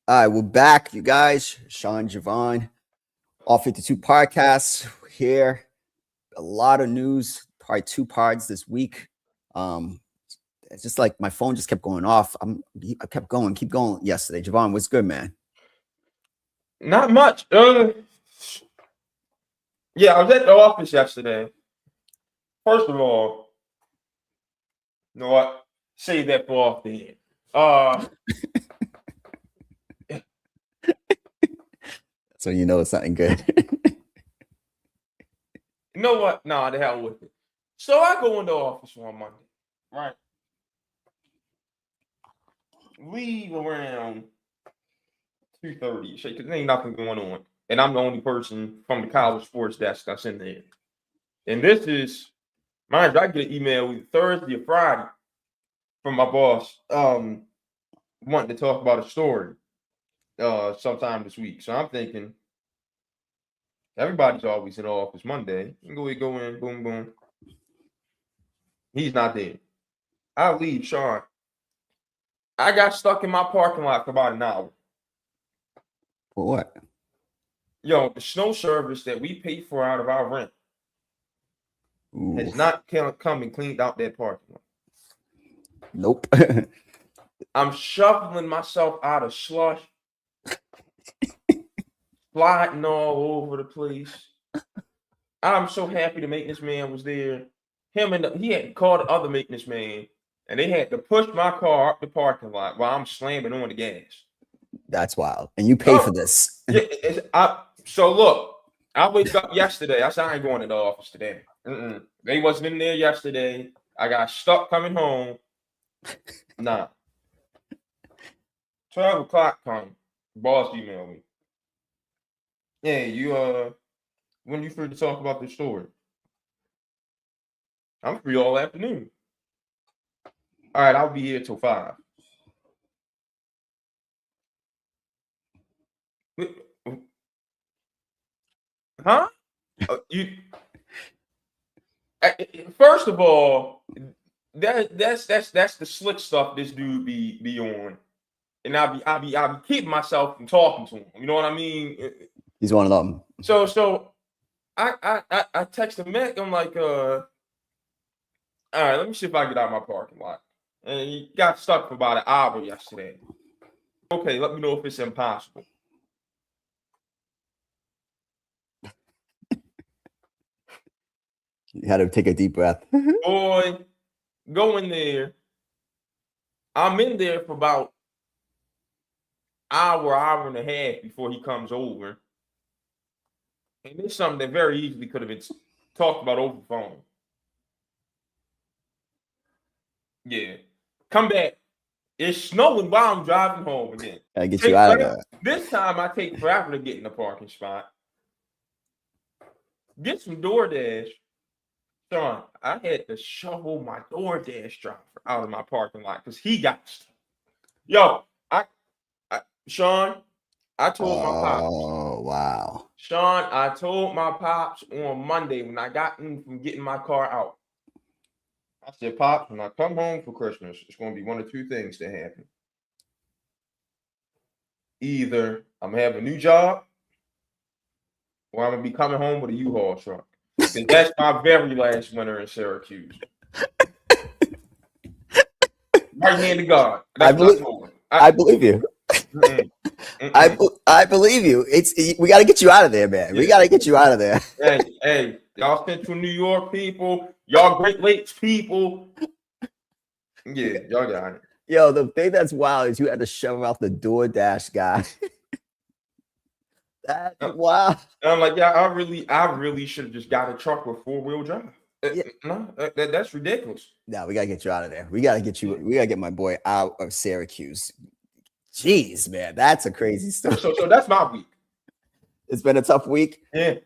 All right, we're back, you guys. Sean Javon, all 52 podcasts here. A lot of news, probably two parts this week. It's just like my phone just kept going off. I kept going, keep going yesterday. Javon, what's good, man? Not much. Yeah, I was at the office yesterday. First of all, you know what? Save that for off the head. So you know it's something good. You know what? Nah, the hell with it. So I go in the office on Monday, right? Leave around 2:30, because there ain't nothing going on. And I'm the only person from the college sports desk that's in there. And this is, mind you, I get an email either Thursday or Friday from my boss wanting to talk about a story sometime this week. So I'm thinking everybody's always in the office Monday. You can go in, boom, boom. He's not there. I leave, Sean. I got stuck in my parking lot for about an hour. For what? Yo, the snow service that we pay for out of our rent has not come and cleaned out that parking lot. Nope. I'm shoveling myself out of slush, sliding all over the place. I'm so happy the maintenance man was there. He had called the other maintenance man, and they had to push my car up the parking lot while I'm slamming on the gas. That's wild. And you pay for this. So look, I wake up yesterday. I said I ain't going to the office today. They wasn't in there yesterday. I got stuck coming home. Nah. 12 o'clock come. Boss emailed me. Hey, when you free to talk about this story? I'm free all afternoon. All right, I'll be here till 5. Huh? First of all, that's the slick stuff this dude be on, and I'll be keeping myself from talking to him. You know what I mean? He's one of them. So I text him back. I'm like, all right, let me see if I can get out of my parking lot. And he got stuck for about an hour yesterday. Okay, let me know if it's impossible. You had to take a deep breath. Boy, go in there. I'm in there for about hour and a half before he comes over. And it's something that very easily could have been talked about over the phone. Yeah. Come back. It's snowing while I'm driving home again. I get you out of there. This time I take forever to get in the parking spot. Get some DoorDash. Sean, I had to shovel my DoorDash driver out of my parking lot because he got stuck. Yo, Sean, I told my pops. Oh, wow. Sean, I told my pops on Monday when I got in from getting my car out. I said, Pops, when I come home for Christmas, it's going to be one of two things that happen. Either I'm going to have a new job or I'm going to be coming home with a U-Haul truck. And that's my very last winter in Syracuse. Right hand to God. I believe you. I believe you. We got to get you out of there, man. We got to get you out of there. Hey, y'all Central New York people, y'all Great Lakes people. Yeah, y'all got it. Yo, the thing that's wild is you had to shove out the DoorDash guy. That's wild. And I'm like, yeah, I really should have just got a truck with 4-wheel drive. Yeah. No, that's ridiculous. No, we gotta get you out of there. We gotta get my boy out of Syracuse. Jeez, man, that's a crazy story. So that's my week. It's been a tough week. Yeah.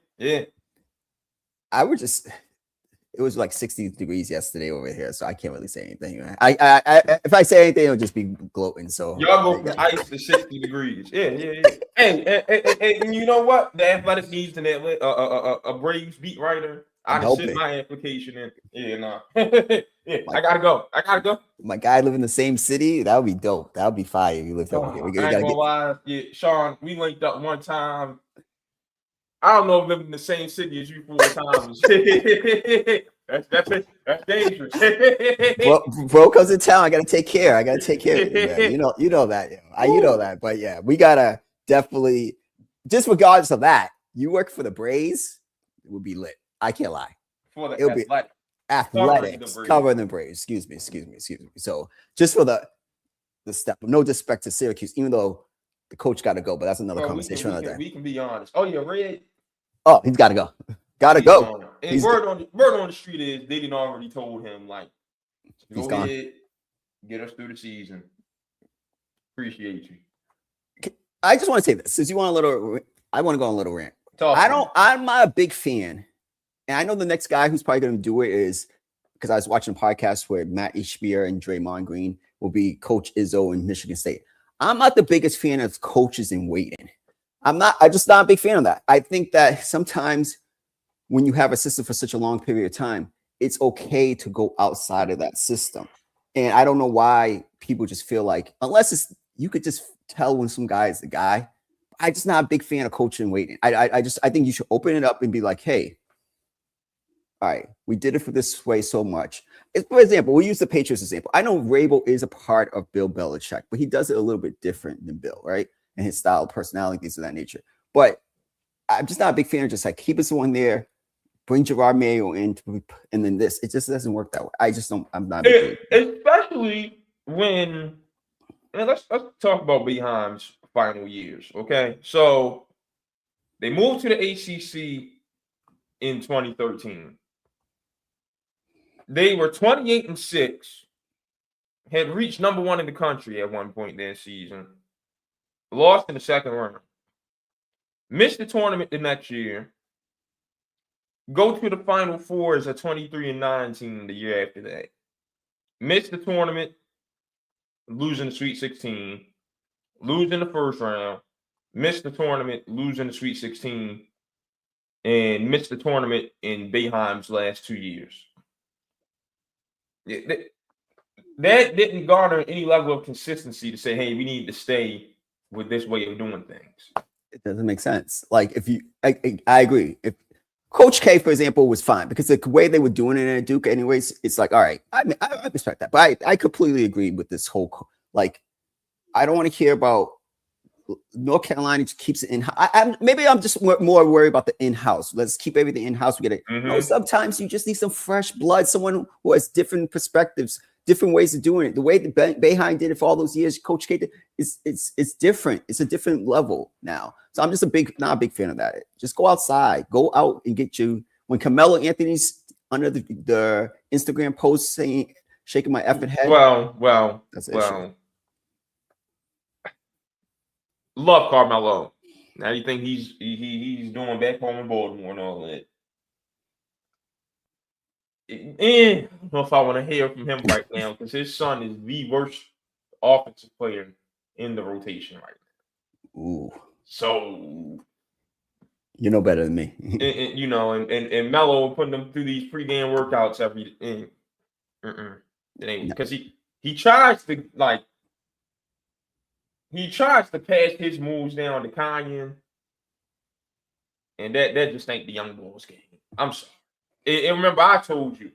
It was like 60 degrees yesterday over here, so I can't really say anything. If I say anything, it'll just be gloating. So y'all go from ice to 60 degrees. Yeah. And you know what? The Athletic needs a Braves beat writer. I just sent my application in. Yeah, no. Yeah, I gotta go. My guy live in the same city. That would be dope. That would be fire if you lived over here. I ain't gonna lie. Yeah, Sean, we linked up one time. I don't know if living in the same city as you 4 times. That's dangerous. Bro comes in town. I gotta take care. I gotta take care of you, man. You know that. You know that. But yeah, we gotta definitely, just regardless of that, you work for the Braves, it would be lit. I can't lie. For the It'll be athletics covering the Braves. Excuse me. So just for the step, no disrespect to Syracuse, even though the coach got to go, but that's another conversation. We can be honest. Oh yeah, Red. Oh, he's got to go. Got to go. And word on the street is they didn't already told him like, go ahead, get us through the season. Appreciate you. I just want to say this, since you want a little, I want to go on a little rant. I'm not a big fan, and I know the next guy who's probably going to do it is, because I was watching a podcast where Matt Ishbia and Draymond Green will be Coach Izzo in Michigan State. I'm not the biggest fan of coaches in waiting. I'm just not a big fan of that. I think that sometimes when you have a system for such a long period of time, it's okay to go outside of that system. And I don't know why people just feel like, unless you could just tell when some guy is the guy. I'm just not a big fan of coaching waiting. I think you should open it up and be like, hey, all right, we did it for this way so much. For example, we'll use the Patriots example. I know Rabel is a part of Bill Belichick, but he does it a little bit different than Bill, right? And his style, personality, things of that nature. But I'm just not a big fan of just like keep someone there, bring Gerard Mayo in, and then this. It just doesn't work that way. I'm not. Especially when, and let's talk about Boeheim's final years, okay? So they moved to the ACC in 2013. They were 28-6, had reached number 1 in the country at one point that season, lost in the second round, missed the tournament the next year, go to the Final Four as a 23-9 team the year after that, missed the tournament, losing the Sweet 16, losing the first round, missed the tournament, losing the Sweet 16, and missed the tournament in Boeheim's last 2 years. That didn't garner any level of consistency to say, hey, we need to stay with this way of doing things. It doesn't make sense. Like I agree. If Coach K, for example, was fine because the way they were doing it at Duke anyways, it's like, all right, I respect that. But I completely agree with this whole, like, I don't want to hear about North Carolina just keeps it in. Maybe I'm just more worried about the in-house. Let's keep everything in-house. We get it. No, sometimes you just need some fresh blood, someone who has different perspectives, different ways of doing it. The way that Boeheim did it for all those years, Coach K did, it's different. It's a different level now. So I'm just not a big fan of that. Just go outside, go out and get you. When Carmelo Anthony's under the Instagram post saying, shaking my effing head. Well, that's an issue. Love Carmelo. Now you think he's doing back home in Baltimore and all that. And I don't know if I want to hear from him right now because his son is the worst offensive player in the rotation right now. Ooh. So you know better than me. and Melo putting them through these pregame workouts every it ain't because he tries to pass his moves down to Kanye, and that just ain't the young boys game. I'm sorry. And remember, I told you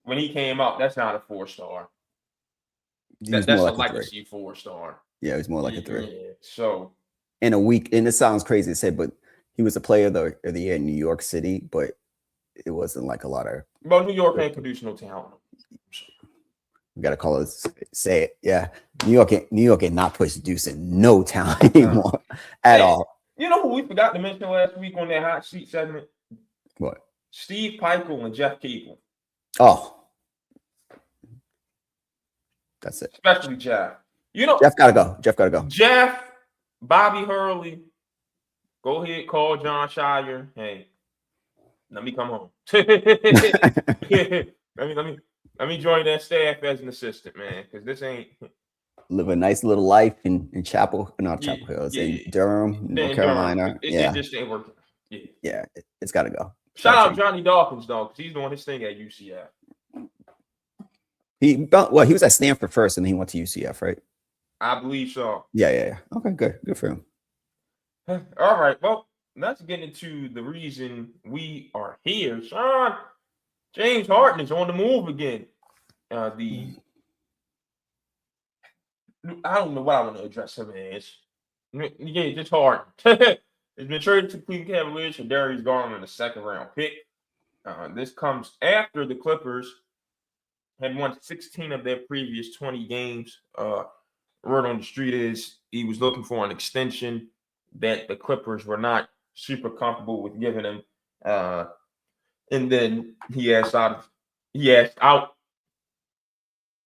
when he came out, that's not a 4-star. That's a legacy 4-star. Yeah, it was more like a 3. Yeah, so in a week, and it sounds crazy to say, but he was a player of the year in New York City, but it wasn't like a lot of. But New York ain't produce no talent. We gotta call it, say it. Yeah, New York ain't not producing no talent anymore at all. You know who we forgot to mention last week on that hot seat segment? What? Steve Peichel and Jeff Capel. Oh, that's it. Especially Jeff. Jeff gotta go. Jeff, Bobby Hurley. Go ahead, call John Shire. Hey, let me come home. Let me join that staff as an assistant, man, because this ain't. Live a nice little life in Chapel Hills, in Durham, North Carolina. It just ain't working. Yeah, it's got to go. Shout out Johnny Dawkins though, because he's doing his thing at UCF. He was at Stanford first, and then he went to UCF, right? I believe so. Yeah. Okay, good for him. All right, well, let's get into the reason we are here. Sean, James Harden is on the move again. I don't know what I want to address him as. Yeah, just Harden. It's been traded to Cleveland Cavaliers for Darius Garland, a second-round pick. This comes after the Clippers had won 16 of their previous 20 games. Word on the street is he was looking for an extension that the Clippers were not super comfortable with giving him. And then he asked out,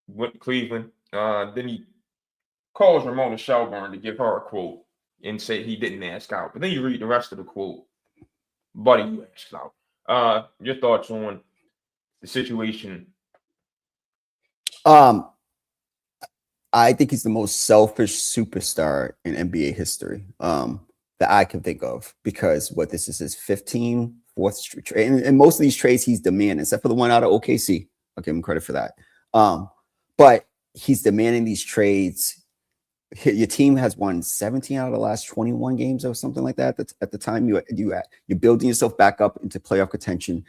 went to Cleveland. Then he calls Ramona Shelburne to give her a quote and say he didn't ask out. But then you read the rest of the quote. Buddy, you asked out. Your thoughts on the situation? I think he's the most selfish superstar in NBA history that I can think of, because this is his 4th trade. And most of these trades he's demanding, except for the one out of OKC. I'll give him credit for that. But he's demanding these trades. Your team has won 17 out of the last 21 games or something like that. That's at the time you're building yourself back up into playoff contention.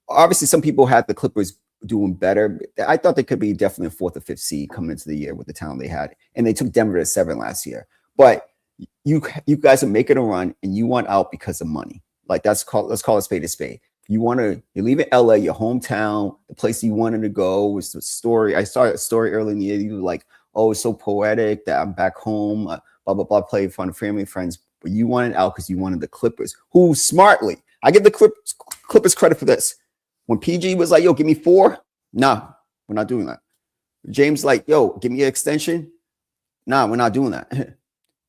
Obviously, some people had the Clippers doing better. I thought they could be definitely a 4th or 5th seed coming into the year with the talent they had, and they took Denver to 7 last year. But you guys are making a run, and you want out because of money. Like let's call a spade a spade. You're leaving LA, your hometown, the place you wanted to go. Was the story. I saw a story early in the year. You were like, oh, it's so poetic that I'm back home, blah, blah, blah, play in front of family and friends. But you wanted out because you wanted the Clippers, who smartly, I give the Clippers credit for this. When PG was like, yo, give me 4. Nah, we're not doing that. James like, yo, give me an extension. Nah, we're not doing that.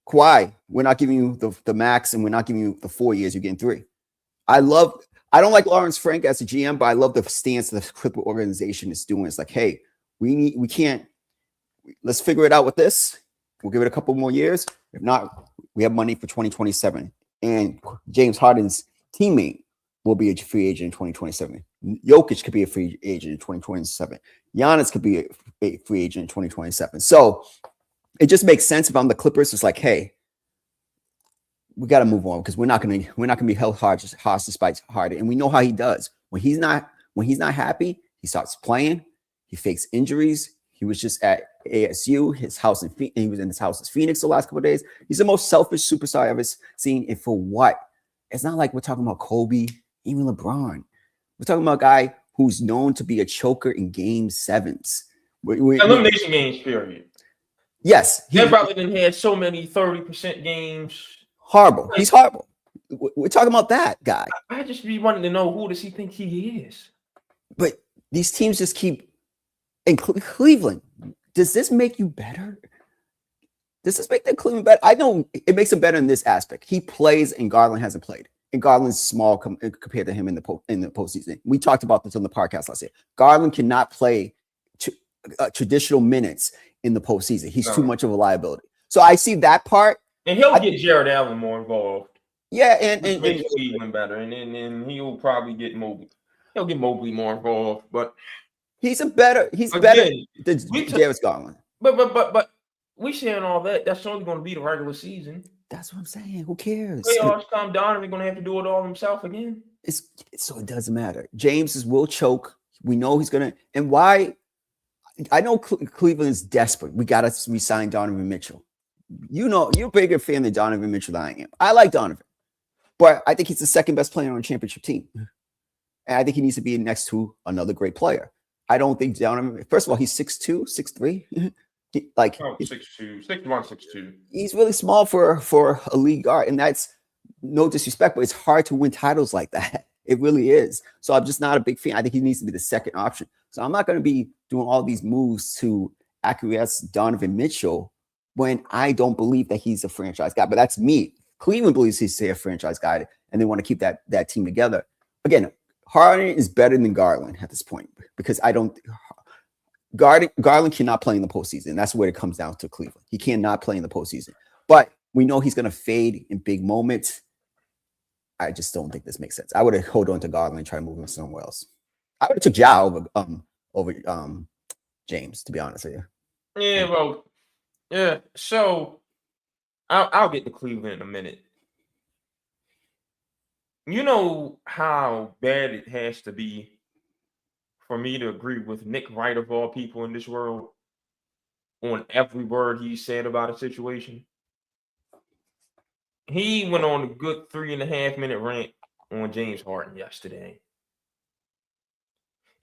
Kawhi, we're not giving you the max, and we're not giving you the 4 years. You're getting 3. I don't like Lawrence Frank as a GM, but I love the stance the Clipper organization is doing. It's like, hey, let's figure it out with this. We'll give it a couple more years. If not, we have money for 2027. And James Harden's teammate will be a free agent in 2027. Jokic could be a free agent in 2027. Giannis could be a free agent in 2027. So it just makes sense if I'm the Clippers. It's like, hey, we got to move on, because we're not gonna be held hostage by Harden. And we know how he does. When he's not happy, he starts playing. He fakes injuries. He was just at ASU, he was in his house in Phoenix the last couple of days. He's the most selfish superstar I've ever seen. And for what? It's not like we're talking about Kobe, even LeBron. We're talking about a guy who's known to be a choker in game 7s. Elimination games, period. Yes. That brother didn't have so many 30% games. Horrible. He's horrible. We're talking about that guy. I just be wanting to know, who does he think he is? But these teams just keep... In Cleveland, does this make you better? Does this make the Cleveland better? I know it makes him better in this aspect. He plays, and Garland hasn't played. And Garland's small compared to him in the postseason. We talked about this on the podcast last year. Garland cannot play traditional minutes in the postseason. He's too much of a liability. So I see that part. And he'll get Jared Allen more involved. Yeah, and Cleveland better, and he'll probably get Mobley. He'll get Mobley more involved, but he's better than Darius Garland. But we saying all that. That's only going to be the regular season. That's what I'm saying. Who cares? Playoffs come down, and we're going to have to do it all himself again. So it doesn't matter. James will choke. We know he's going to. And why? I know Cleveland is desperate. We got to resign Donovan Mitchell. You know, you're a bigger fan of Donovan Mitchell than I am. I like Donovan, but I think he's the second best player on a championship team. And I think he needs to be next to another great player. I don't think Donovan, first of all, he's 6'2", 6'3". 6'2", 6'1", 6'2". He's really small for a league guard. And that's no disrespect, but it's hard to win titles like that. It really is. So I'm just not a big fan. I think he needs to be the second option. So I'm not going to be doing all these moves to acquiesce Donovan Mitchell when I don't believe that he's a franchise guy. But that's me. Cleveland believes he's a franchise guy, and they want to keep that team together. Again, Harden is better than Garland at this point, because Garland cannot play in the postseason. That's where it comes down to Cleveland. He cannot play in the postseason. But we know he's going to fade in big moments. I just don't think this makes sense. I would have hold on to Garland and try to move him somewhere else. I would have took Ja over James, to be honest with you. Yeah, well, yeah. So I'll get to Cleveland in a minute. You know how bad it has to be for me to agree with Nick Wright of all people in this world on every word he said about a situation. He went on a good 3.5 minute rant on James Harden yesterday.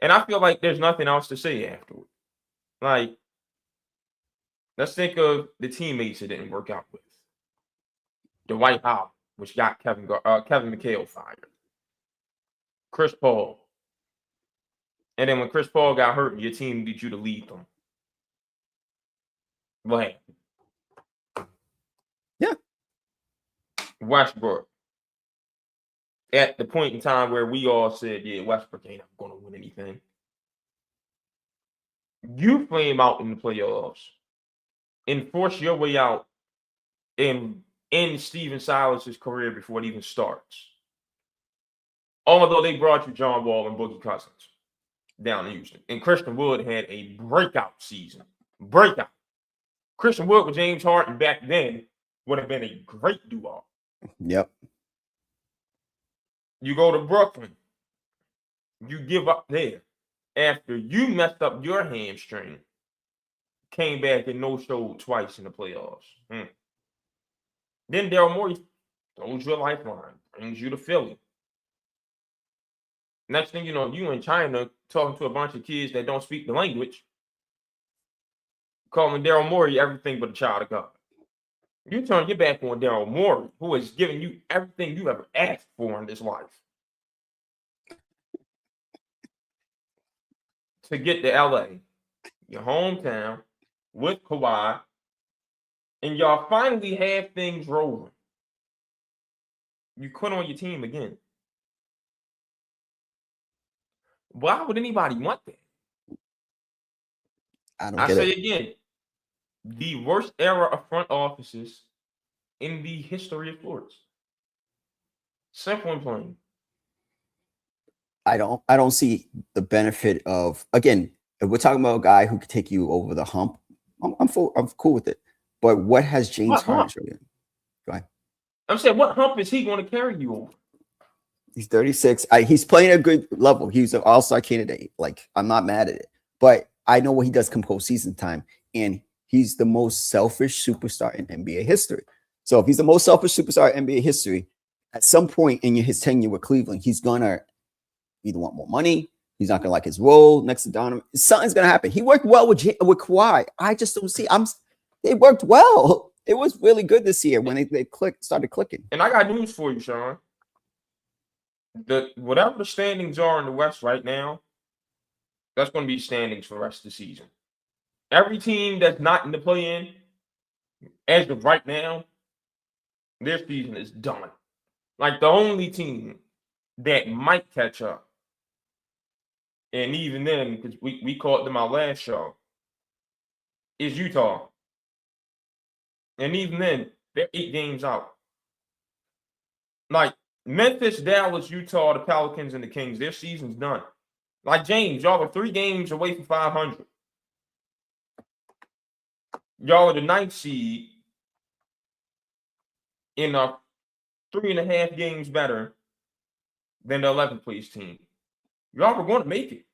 And I feel like there's nothing else to say afterward. Like, let's think of the teammates it didn't work out with. Dwight Howard, which got Kevin McHale fired. Chris Paul. And then when Chris Paul got hurt, your team needed you to lead them. What happened? Yeah. Westbrook. At the point in time where we all said, yeah, Westbrook ain't going to win anything. You flame out in the playoffs and force your way out and end Steven Silas's career before it even starts. Although they brought you John Wall and Boogie Cousins down in Houston. And Christian Wood had a breakout season. Breakout. Christian Wood with James Harden back then would have been a great duo. Yep. You go to Brooklyn. You give up there. After you messed up your hamstring, came back and no-showed twice in the playoffs. Then Daryl Morey throws you a lifeline, brings you to Philly. Next thing you know, you in China talking to a bunch of kids that don't speak the language, calling Daryl Morey everything but a child of God. You turn your back on Daryl Morey, who has given you everything you ever asked for in this life. To get to LA, your hometown, with Kawhi, and y'all finally have things rolling. You quit on your team again. Why would anybody want that? I say it again, the worst era of front offices in the history of sports. Simple and plain. I don't see the benefit of, again, if we're talking about a guy who could take you over the hump, I'm cool with it. But what has James Harden shown you? Go ahead. I'm saying, what hump is he going to carry you over? He's 36. He's playing a good level. He's an all-star candidate. Like, I'm not mad at it. But I know what he does come postseason time. And he's the most selfish superstar in NBA history. So if he's the most selfish superstar in NBA history, at some point in his tenure with Cleveland, he's going to either want more money. He's not going to like his role next to Donovan. Something's going to happen. He worked well with Kawhi. I just don't see. They worked well. It was really good this year when they started clicking. And I got news for you, Sean. Whatever the standings are in the West right now, that's going to be standings for the rest of the season. Every team that's not in the play-in, as of right now, their season is done. Like, the only team that might catch up, and even then, because we called them our last show, is Utah. And even then, they're 8 games out. Like, Memphis, Dallas, Utah, the Pelicans, and the Kings, their season's done. Like, James, y'all are 3 games away from 500. Y'all are the 9th seed in 3.5 games better than the 11th place team. Y'all were going to make it.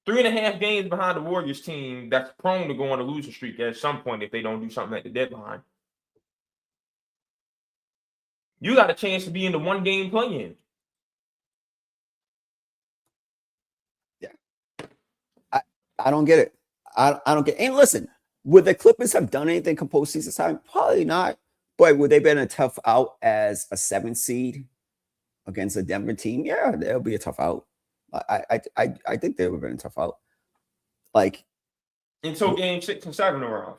3.5 games behind the Warriors team that's prone to go on a losing streak at some point if they don't do something at the deadline. You got a chance to be in the 1-game play-in. Yeah. I don't get it. I don't get it. And listen, would the Clippers have done anything come postseason time? Probably not. But would they been a tough out as a 7th seed against a Denver team? Yeah, they'll be a tough out. I think they would have been a tough out. Like, until game 6 and 7 are off.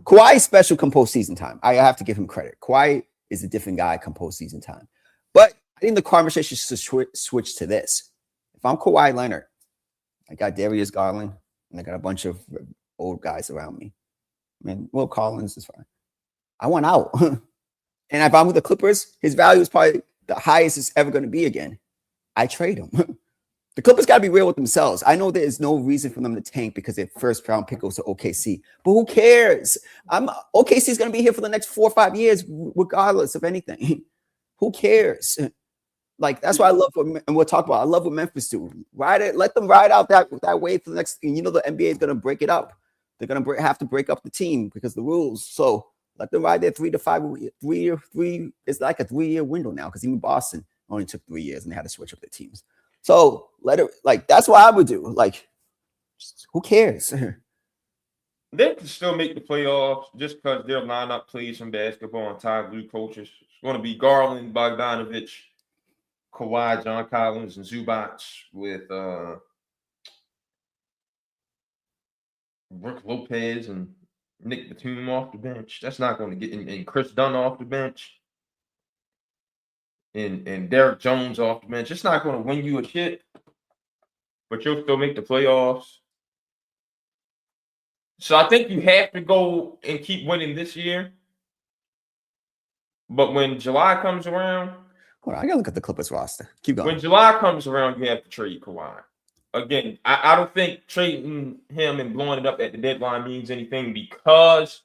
Kawhi's special come postseason time. I have to give him credit. Kawhi is a different guy come postseason time. But I think the conversation should switch to this. If I'm Kawhi Leonard, I got Darius Garland, and I got a bunch of old guys around me. I mean, Will Collins is fine. I want out. And if I'm with the Clippers, his value is probably the highest it's ever going to be again. I trade him. The Clippers got to be real with themselves. I know there is no reason for them to tank because their first round pick goes to OKC, but who cares? OKC is going to be here for the next 4 or 5 years, regardless of anything. Who cares? Like, that's why I love what, and we'll talk about. I love what Memphis do. Ride it, let them ride out that wave for the next. And you know the NBA is going to break it up. They're going to have to break up the team because the rules. So let them ride their 3 to 5 3. It's like a 3-year window now because even Boston only took 3 years and they had to switch up their teams. So let it, like, that's what I would do. Like, who cares? They can still make the playoffs just because their lineup plays some basketball and Ty Lue coaches. It's going to be Garland, Bogdanovich, Kawhi, John Collins, and Zubac with Brook Lopez and Nick Batum off the bench. That's not going to get and Chris Dunn off the bench. And Derek Jones off the bench. It's not going to win you a shit, but you'll still make the playoffs. So I think you have to go and keep winning this year. But when July comes around, hold on, I gotta look at the Clippers roster. Keep going. When July comes around, you have to trade Kawhi. Again, I don't think trading him and blowing it up at the deadline means anything because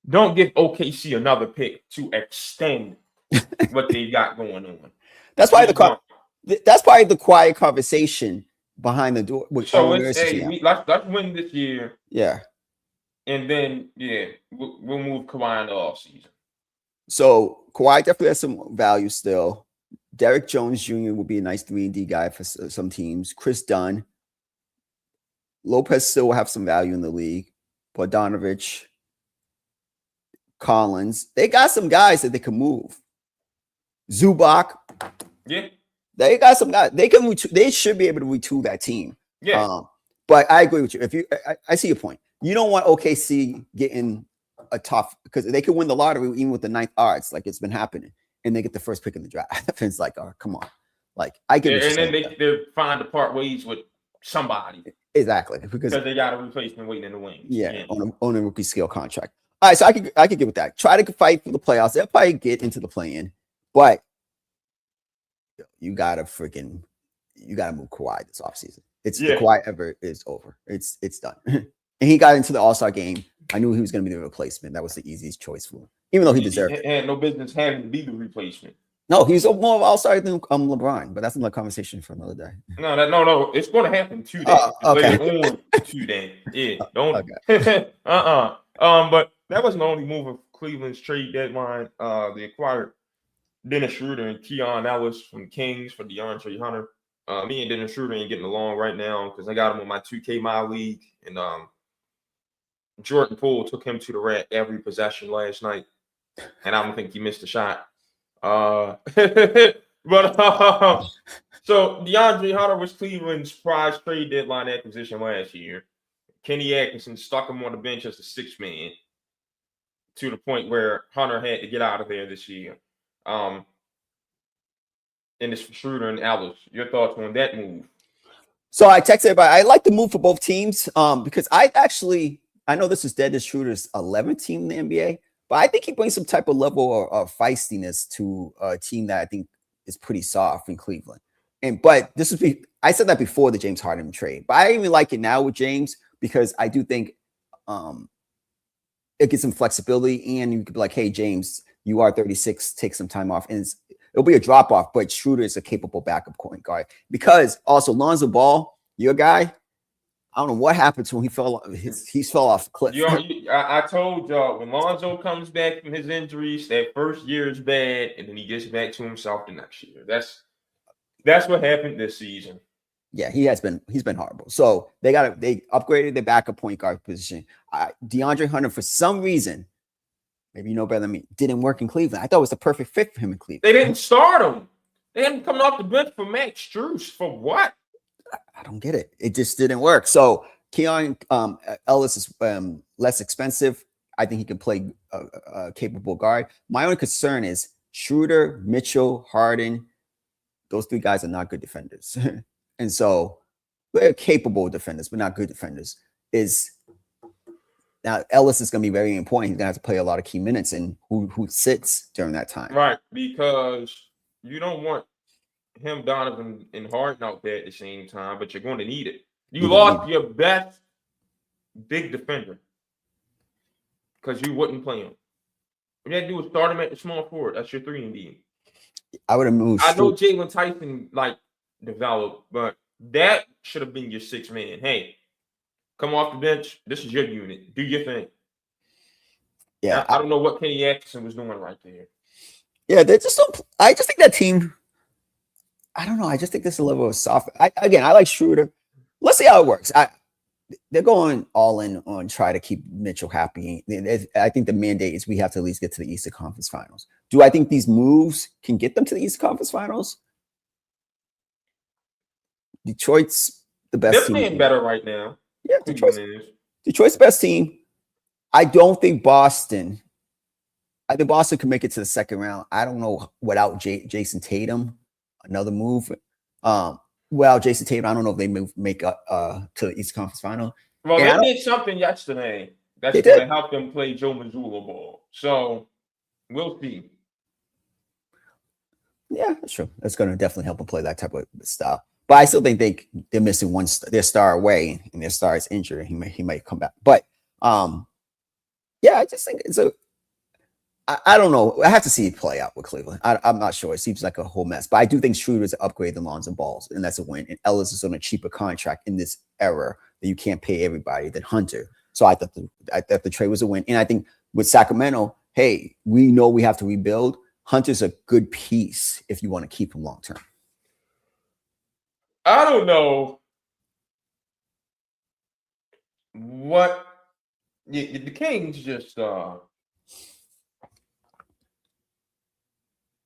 don't give OKC another pick to extend what they got going on. That's probably the quiet conversation behind the door. So let's win this year. Yeah. And then, we'll move Kawhi in the offseason. So Kawhi definitely has some value still. Derek Jones Jr. will be a nice 3-and-D guy for some teams. Chris Dunn. Lopez still will have some value in the league. Bogdanovich. Collins. They got some guys that they can move. Zubac. Yeah. They got some guys. They should be able to retool that team. Yeah. But I agree with you. I see your point. You don't want OKC getting a tough because they could win the lottery even with the 9th odds, like it's been happening, and they get the first pick in the draft. It's like, oh, come on. Like, I get it. And then they're fine to part ways with somebody. Exactly. Because they got a replacement waiting in the wings. Yeah, on a rookie scale contract. All right, so I could get with that. Try to fight for the playoffs. They'll probably get into the play-in, but you gotta move Kawhi this offseason. The Kawhi ever is over. It's done. And he got into the All-Star game. I knew he was going to be the replacement. That was the easiest choice for him, even though he deserved it. He had no business having to be the replacement. No, he's more of an All-Star than LeBron, but that's another conversation for another day. No, it's going to happen today. Okay. Later on today. Yeah, don't. Okay. But that wasn't the only move of Cleveland's trade deadline. They acquired Dennis Schroeder and Keon Ellis from Kings for DeAndre Hunter. Me and Dennis Schroeder ain't getting along right now because I got him on my 2K My League, and Jordan Poole took him to the rack every possession last night, and I don't think he missed a shot. So DeAndre Hunter was Cleveland's prize trade deadline acquisition last year. Kenny Atkinson stuck him on the bench as the 6th man to the point where Hunter had to get out of there this year. And it's for Schroeder and Ellis. Your thoughts on that move? So I texted everybody. I like the move for both teams because I know this is Dennis Schroeder's 11th team in the NBA, but I think he brings some type of level of feistiness to a team that I think is pretty soft in Cleveland. But I said that before the James Harden trade, but I even like it now with James because I do think it gets some flexibility, and you could be like, hey, James, you are 36, take some time off, and it'll be a drop off, but Schroeder is a capable backup point guard because also Lonzo Ball, your guy, I don't know what happened to him. He fell off the cliff. I told y'all when Lonzo comes back from his injuries, that first year is bad, and then he gets back to himself the next year. That's what happened this season. Yeah, he's been horrible. So they upgraded their backup point guard position. DeAndre Hunter, for some reason, maybe you know better than me, didn't work in Cleveland. I thought it was the perfect fit for him in Cleveland. They didn't start him. They had him coming off the bench for Max Strus. For what? I don't get it. It just didn't work. So Keon Ellis is less expensive. I think he can play a capable guard. My only concern is Schroeder, Mitchell, Harden. Those 3 guys are not good defenders. And so they're capable defenders, but not good defenders. Now Ellis is going to be very important. He's going to have to play a lot of key minutes, and who sits during that time. Right, because you don't want him, Donovan, and Harden out there at the same time, but you're going to need it. You lost your best big defender because you wouldn't play him. What you had to do was start him at the small forward. That's your 3 and D. I would have moved. I know Jalen Tyson developed, but that should have been your 6th man. Hey, come off the bench. This is your unit. Do your thing. Yeah, I don't know what Kenny Atkinson was doing right there. Yeah, they just don't. I just think that team. I don't know. I just think this is a level of soft. I like Schroeder. Let's see how it works. They're going all in on try to keep Mitchell happy. I think the mandate is we have to at least get to the Eastern Conference Finals. Do I think these moves can get them to the Eastern Conference Finals? Detroit's the best They're team. playing better right now. Yeah, Detroit's the best team. I don't think Boston. I think Boston can make it to the second round. I don't know without Jason Tatum, another move. Well, Jason Tatum, I don't know if they make up to the East Conference Final. Well, they did something yesterday that's going to help them play Joe Mazzulla ball. So we'll see. Yeah, that's true. That's going to definitely help them play that type of style. But I still think they're missing their star away, and their star is injured. He might come back. But yeah, I just think it's a. I don't know. I have to see it play out with Cleveland. I'm not sure. It seems like a whole mess. But I do think Schroeder's an upgrade than Lonzo Balls, and that's a win. And Ellis is on a cheaper contract in this era that you can't pay everybody than Hunter. So I thought the trade was a win. And I think with Sacramento, hey, we know we have to rebuild. Hunter's a good piece if you want to keep him long term. I don't know what the Kings just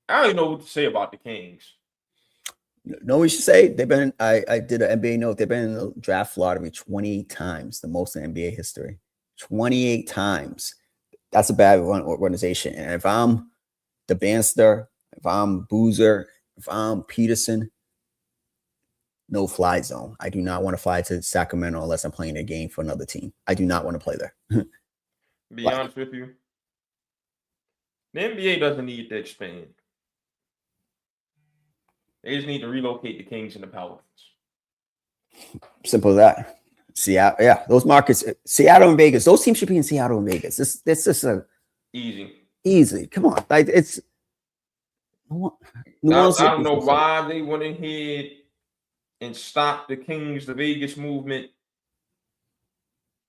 I don't even know what to say about the Kings. No, we should say they've been. I did an NBA note. They've been in the draft lottery 28 times, the most in NBA history. 28 times. That's a bad organization. And if I'm the Banster, if I'm Boozer, if I'm Peterson, no fly zone. I do not want to fly to Sacramento unless I'm playing a game for another team. I do not want to play there. Be honest with you, the NBA doesn't need to expand. They just need to relocate the Kings and the Pelicans. Simple as that. Seattle, yeah, those markets, Seattle and Vegas, those teams should be in Seattle and Vegas. This just a easy. Come on, like it's. I don't know why they went ahead and stopped the Kings, the Vegas movement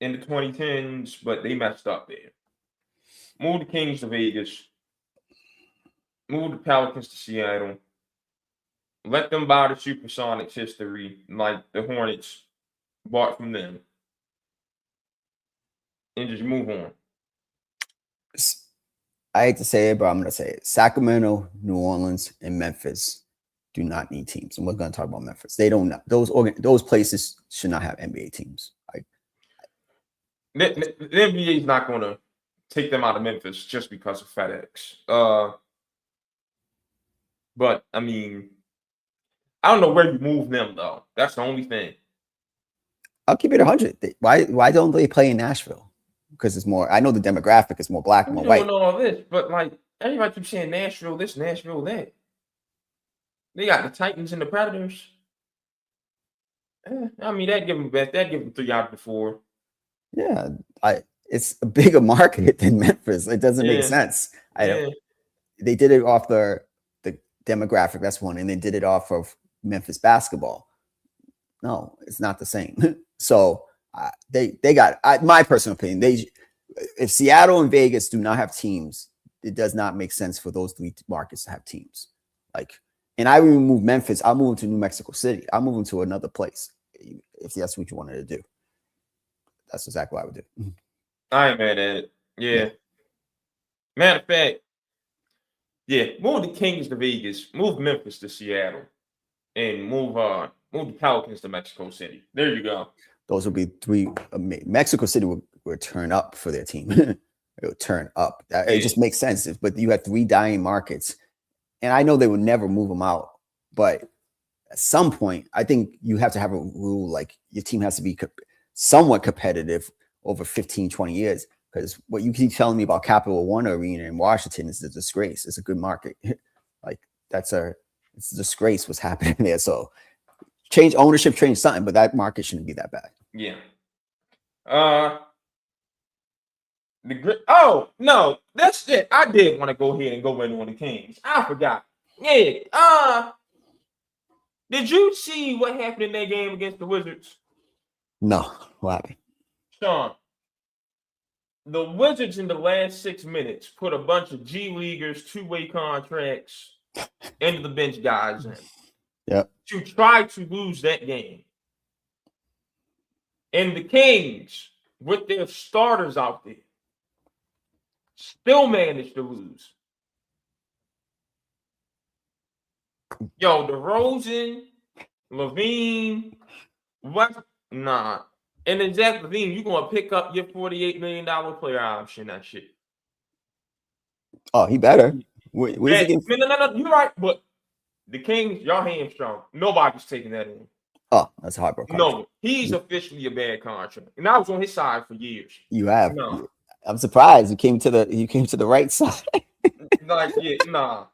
in the 2010s, but they messed up there. Move the Kings to Vegas. Move the Pelicans to Seattle. Let them buy the Supersonics history like the Hornets bought from them. And just move on. I hate to say it, but I'm going to say it. Sacramento, New Orleans, and Memphis do not need teams. And we're going to talk about Memphis. They don't. Those places should not have NBA teams. The NBA is not going to take them out of Memphis just because of FedEx. But, I mean, I don't know where you move them, though. That's the only thing. I'll keep it 100. Why don't they play in Nashville? Because it's more, I know the demographic is more black and more white. I don't know all this, but like everybody keeps saying Nashville this, Nashville that. They got the Titans and the Predators. I mean, that'd give them 3 out of the 4. Yeah, it's a bigger market than Memphis. It doesn't make sense. They did it off the demographic, that's one, and they did it off of Memphis basketball. No, it's not the same. So they got my personal opinion. If Seattle and Vegas do not have teams, it does not make sense for those 3 markets to have teams. And I would move Memphis. I'll move to New Mexico City. I'll move them to another place if that's what you wanted to do. That's exactly what I would do. I ain't mad at it. Yeah. Matter of fact, move the Kings to Vegas, move Memphis to Seattle, and move the Pelicans to Mexico City. There you go. Those will be 3. Mexico City will turn up for their team. It will turn up. It just makes sense. But you have 3 dying markets. And I know they would never move them out. But at some point, I think you have to have a rule like your team has to be somewhat competitive over 15, 20 years. Because what you keep telling me about Capital One Arena in Washington is a disgrace. It's a good market. Like it's a disgrace what's happening there. So change ownership, change something, but that market shouldn't be that bad. Yeah. Oh no, that's it. I did want to go ahead and go in on the Kings. I forgot. Yeah. Did you see what happened in that game against the Wizards? No, what happened? Sean, the Wizards in the last 6 minutes put a bunch of G Leaguers, two-way contracts into the bench guys in. Yep. To try to lose that game. And the Kings, with their starters out there, still managed to lose. Yo, DeRozan, Levine, what? Nah. And then Zach Levine, you're going to pick up your $48 million player option, that shit. Oh, he better. Where's he getting? No, you're right. But the Kings, y'all hamstrung. Nobody's taking that in. Oh, that's a heartbroken. No, he's officially a bad contract. And I was on his side for years. You have. No. I'm surprised you came to the right side. Like, yeah, nah.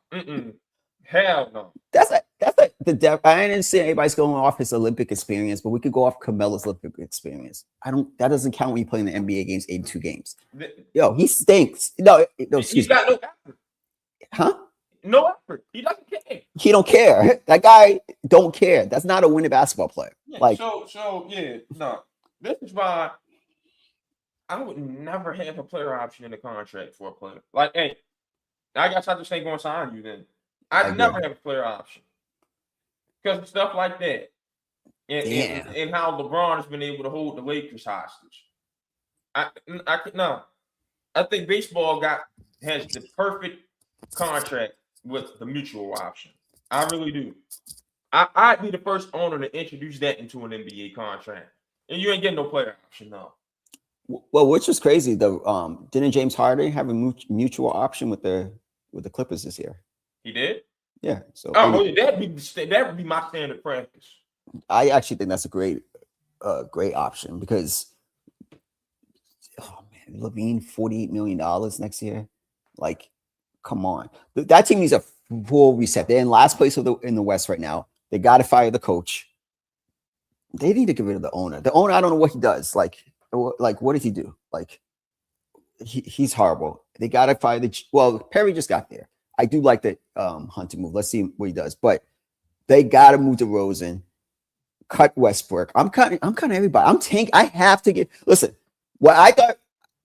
Hell no. That's the depth. I understand everybody's going off his Olympic experience, but we could go off Carmelo's Olympic experience. That doesn't count when you play in the NBA games, 82 games. Yo, he stinks. No, he's got no effort. Huh? No effort. He doesn't care. He don't care. That guy don't care. That's not a winning basketball player. Yeah, like so yeah, no. This is why I would never have a player option in the contract for a player. Like, hey, I guess I just ain't gonna sign you then. I'd never have a player option. Because of stuff like that. And how LeBron has been able to hold the Lakers hostage. I think baseball has the perfect contract with the mutual option. I really do. I'd be the first owner to introduce that into an NBA contract. And you ain't getting no player option, no. Well, which was crazy though. Didn't James Harden have a mutual option with the Clippers this year? He did? Yeah. So that would be my standard practice. I actually think that's a great option because Levine $48 million next year. Like, come on. That team needs a full reset. They're in last place in the West right now. They got to fire the coach. They need to get rid of the owner. The owner, I don't know what he does. Like what does he do? Like, he's horrible. They got to fire Perry just got there. I do like the Hunter move. Let's see what he does. But they got to move to Rosen, cut Westbrook. I'm cutting everybody. I have to get. Listen, what I thought.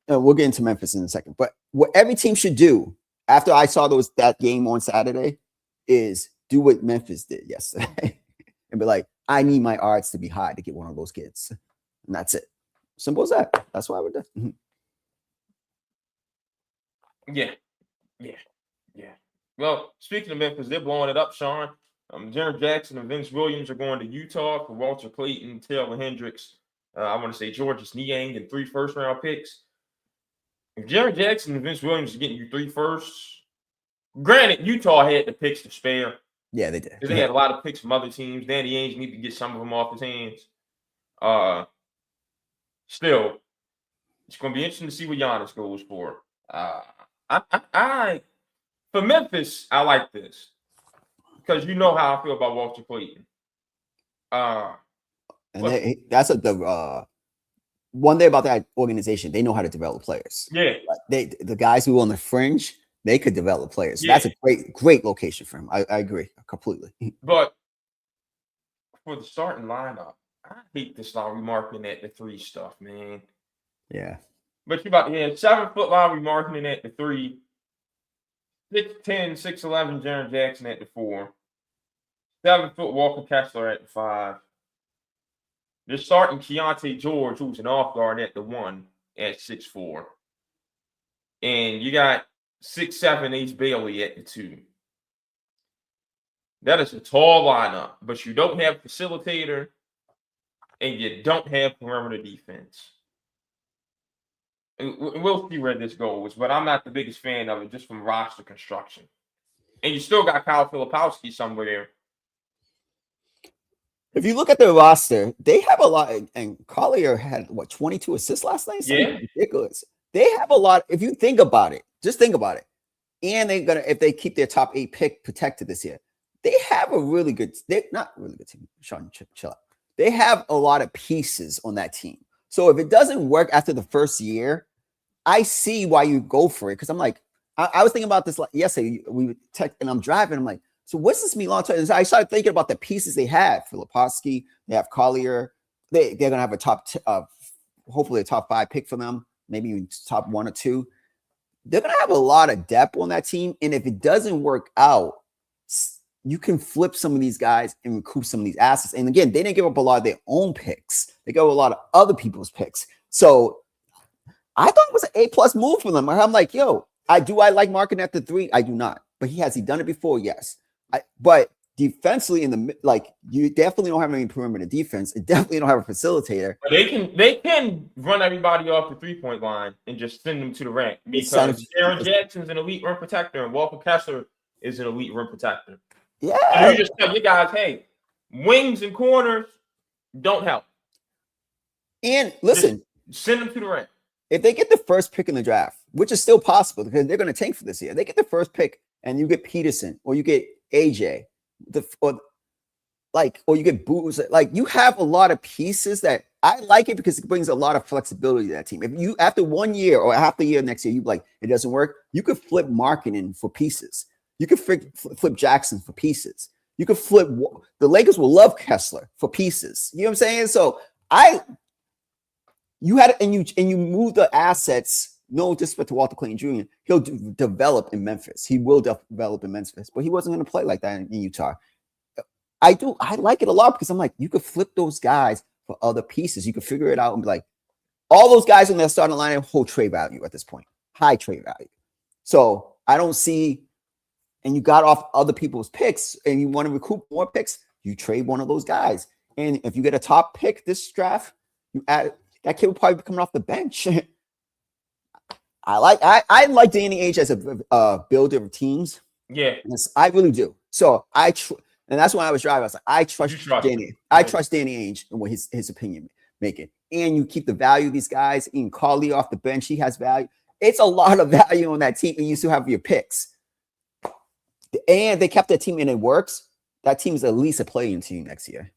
We'll get into Memphis in a second. But what every team should do after I saw that game on Saturday is do what Memphis did yesterday and be like, I need my odds to be high to get one of those kids, and that's it. Simple as that. That's why I would do. Yeah. Well, speaking of Memphis, they're blowing it up, Sean. Jaren Jackson and Vince Williams are going to Utah for Walter Clayton, Taylor Hendricks. I want to say Georges Niang and 3 first-round picks. If Jaren Jackson and Vince Williams are getting you 3 firsts, granted, Utah had the picks to spare. Yeah, they did. Because they had a lot of picks from other teams. Danny Ainge need to get some of them off his hands. Still, it's going to be interesting to see what Giannis goes for. For Memphis, I like this because you know how I feel about Walter Clayton. That's the one thing about that organization. They know how to develop players. Yeah, the guys who are on the fringe, they could develop players. Yeah. That's a great location for him. I agree completely. But for the starting lineup, I hate this Lowry marketing at the 3 stuff, man. Yeah. But you're about to have 7-foot Lowry marketing at the 3, 6'10", 6'11" Jaren Jackson at the 4, 7-foot Walker Kessler at the 5. They're starting Keontae George, who's an off guard at the 1 at 6'4". And you got 6'7" Ace Bailey at the 2. That is a tall lineup, but you don't have facilitator and you don't have perimeter defense. We'll see where this goes, but I'm not the biggest fan of it just from roster construction. And you still got Kyle Filipowski somewhere. If you look at their roster, they have a lot. And Collier had what 22 assists last night. Something Yeah. ridiculous. They have a lot. If you think about it, just think about it. And they're gonna if they keep their top 8 pick protected this year, they have a really good. They're not really good team. Sean, chill out. They have a lot of pieces on that team. So if it doesn't work after the first year, I see why you go for it because I'm like, I was thinking about this yesterday. We tech and I'm driving. I'm like, so what's this mean long term? I started thinking about the pieces they have. Filipowski, they have Collier. They're gonna have a hopefully a top 5 pick for them, maybe even top 1 or 2. They're gonna have a lot of depth on that team, and if it doesn't work out, you can flip some of these guys and recoup some of these assets. And again, they didn't give up a lot of their own picks; they gave up a lot of other people's picks. So I thought it was an A+ move for them. I'm like, yo, I like marketing at the 3. I do not, but has he done it before? Yes. But defensively, you definitely don't have any perimeter defense. It definitely don't have a facilitator. But they can run everybody off the 3-point line and just send them to the rack because Aaron Jackson's an elite rim protector and Walker Kessler is an elite rim protector. Yeah. And you just tell your guys, hey, wings and corners don't help. And listen, just send them to the rack. If they get the first pick in the draft, which is still possible because they're going to tank for this year, they get the first pick and you get Peterson or you get AJ, or you get Booz. Like you have a lot of pieces that I like it because it brings a lot of flexibility to that team. If you after 1 year or half the year next year, you like it doesn't work, you could flip marketing for pieces. You could flip Jackson for pieces. You could flip the Lakers will love Kessler for pieces. You know what I'm saying? So you had and you move the assets. No disrespect to Walter Clayton Jr. He'll develop in Memphis. He will develop in Memphis, but he wasn't going to play like that in Utah. I like it a lot because I'm like, you could flip those guys for other pieces. You could figure it out and be like, all those guys in their starting lineup hold trade value at this point, high trade value. So I don't see, and you got off other people's picks and you want to recoup more picks, you trade one of those guys. And if you get a top pick this draft, you add that kid will probably be coming off the bench. I like Danny Ainge as a builder of teams. Yeah, yes, I really do. So and that's when I was driving. I was like, I trust Danny. I trust Danny Ainge and what his opinion making. And you keep the value of these guys. And Carly off the bench, he has value. It's a lot of value on that team, and you still have your picks. And they kept that team, and it works. That team is at least a play-in team next year.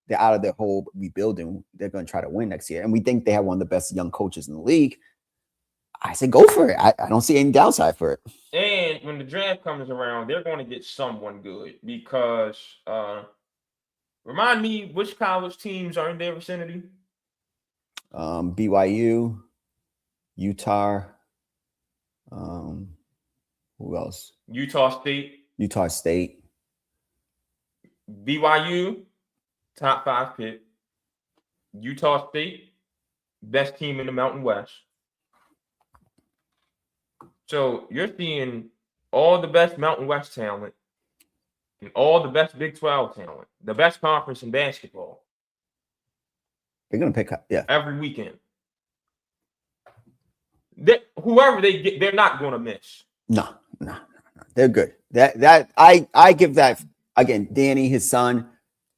They're out of their whole rebuilding. They're going to try to win next year. And we think they have one of the best young coaches in the league. I say go for it. I don't see any downside for it. And when the draft comes around, they're going to get someone good because remind me which college teams are in their vicinity? BYU, Utah. Who else? Utah State. BYU, top 5 pick. Utah State, best team in the Mountain West. So you're seeing all the best Mountain West talent and all the best Big 12 talent, the best conference in basketball. They're going to pick up, yeah. Every weekend. Whoever they get, they're not going to miss. No. They're good. That I give that, again, Danny, his son,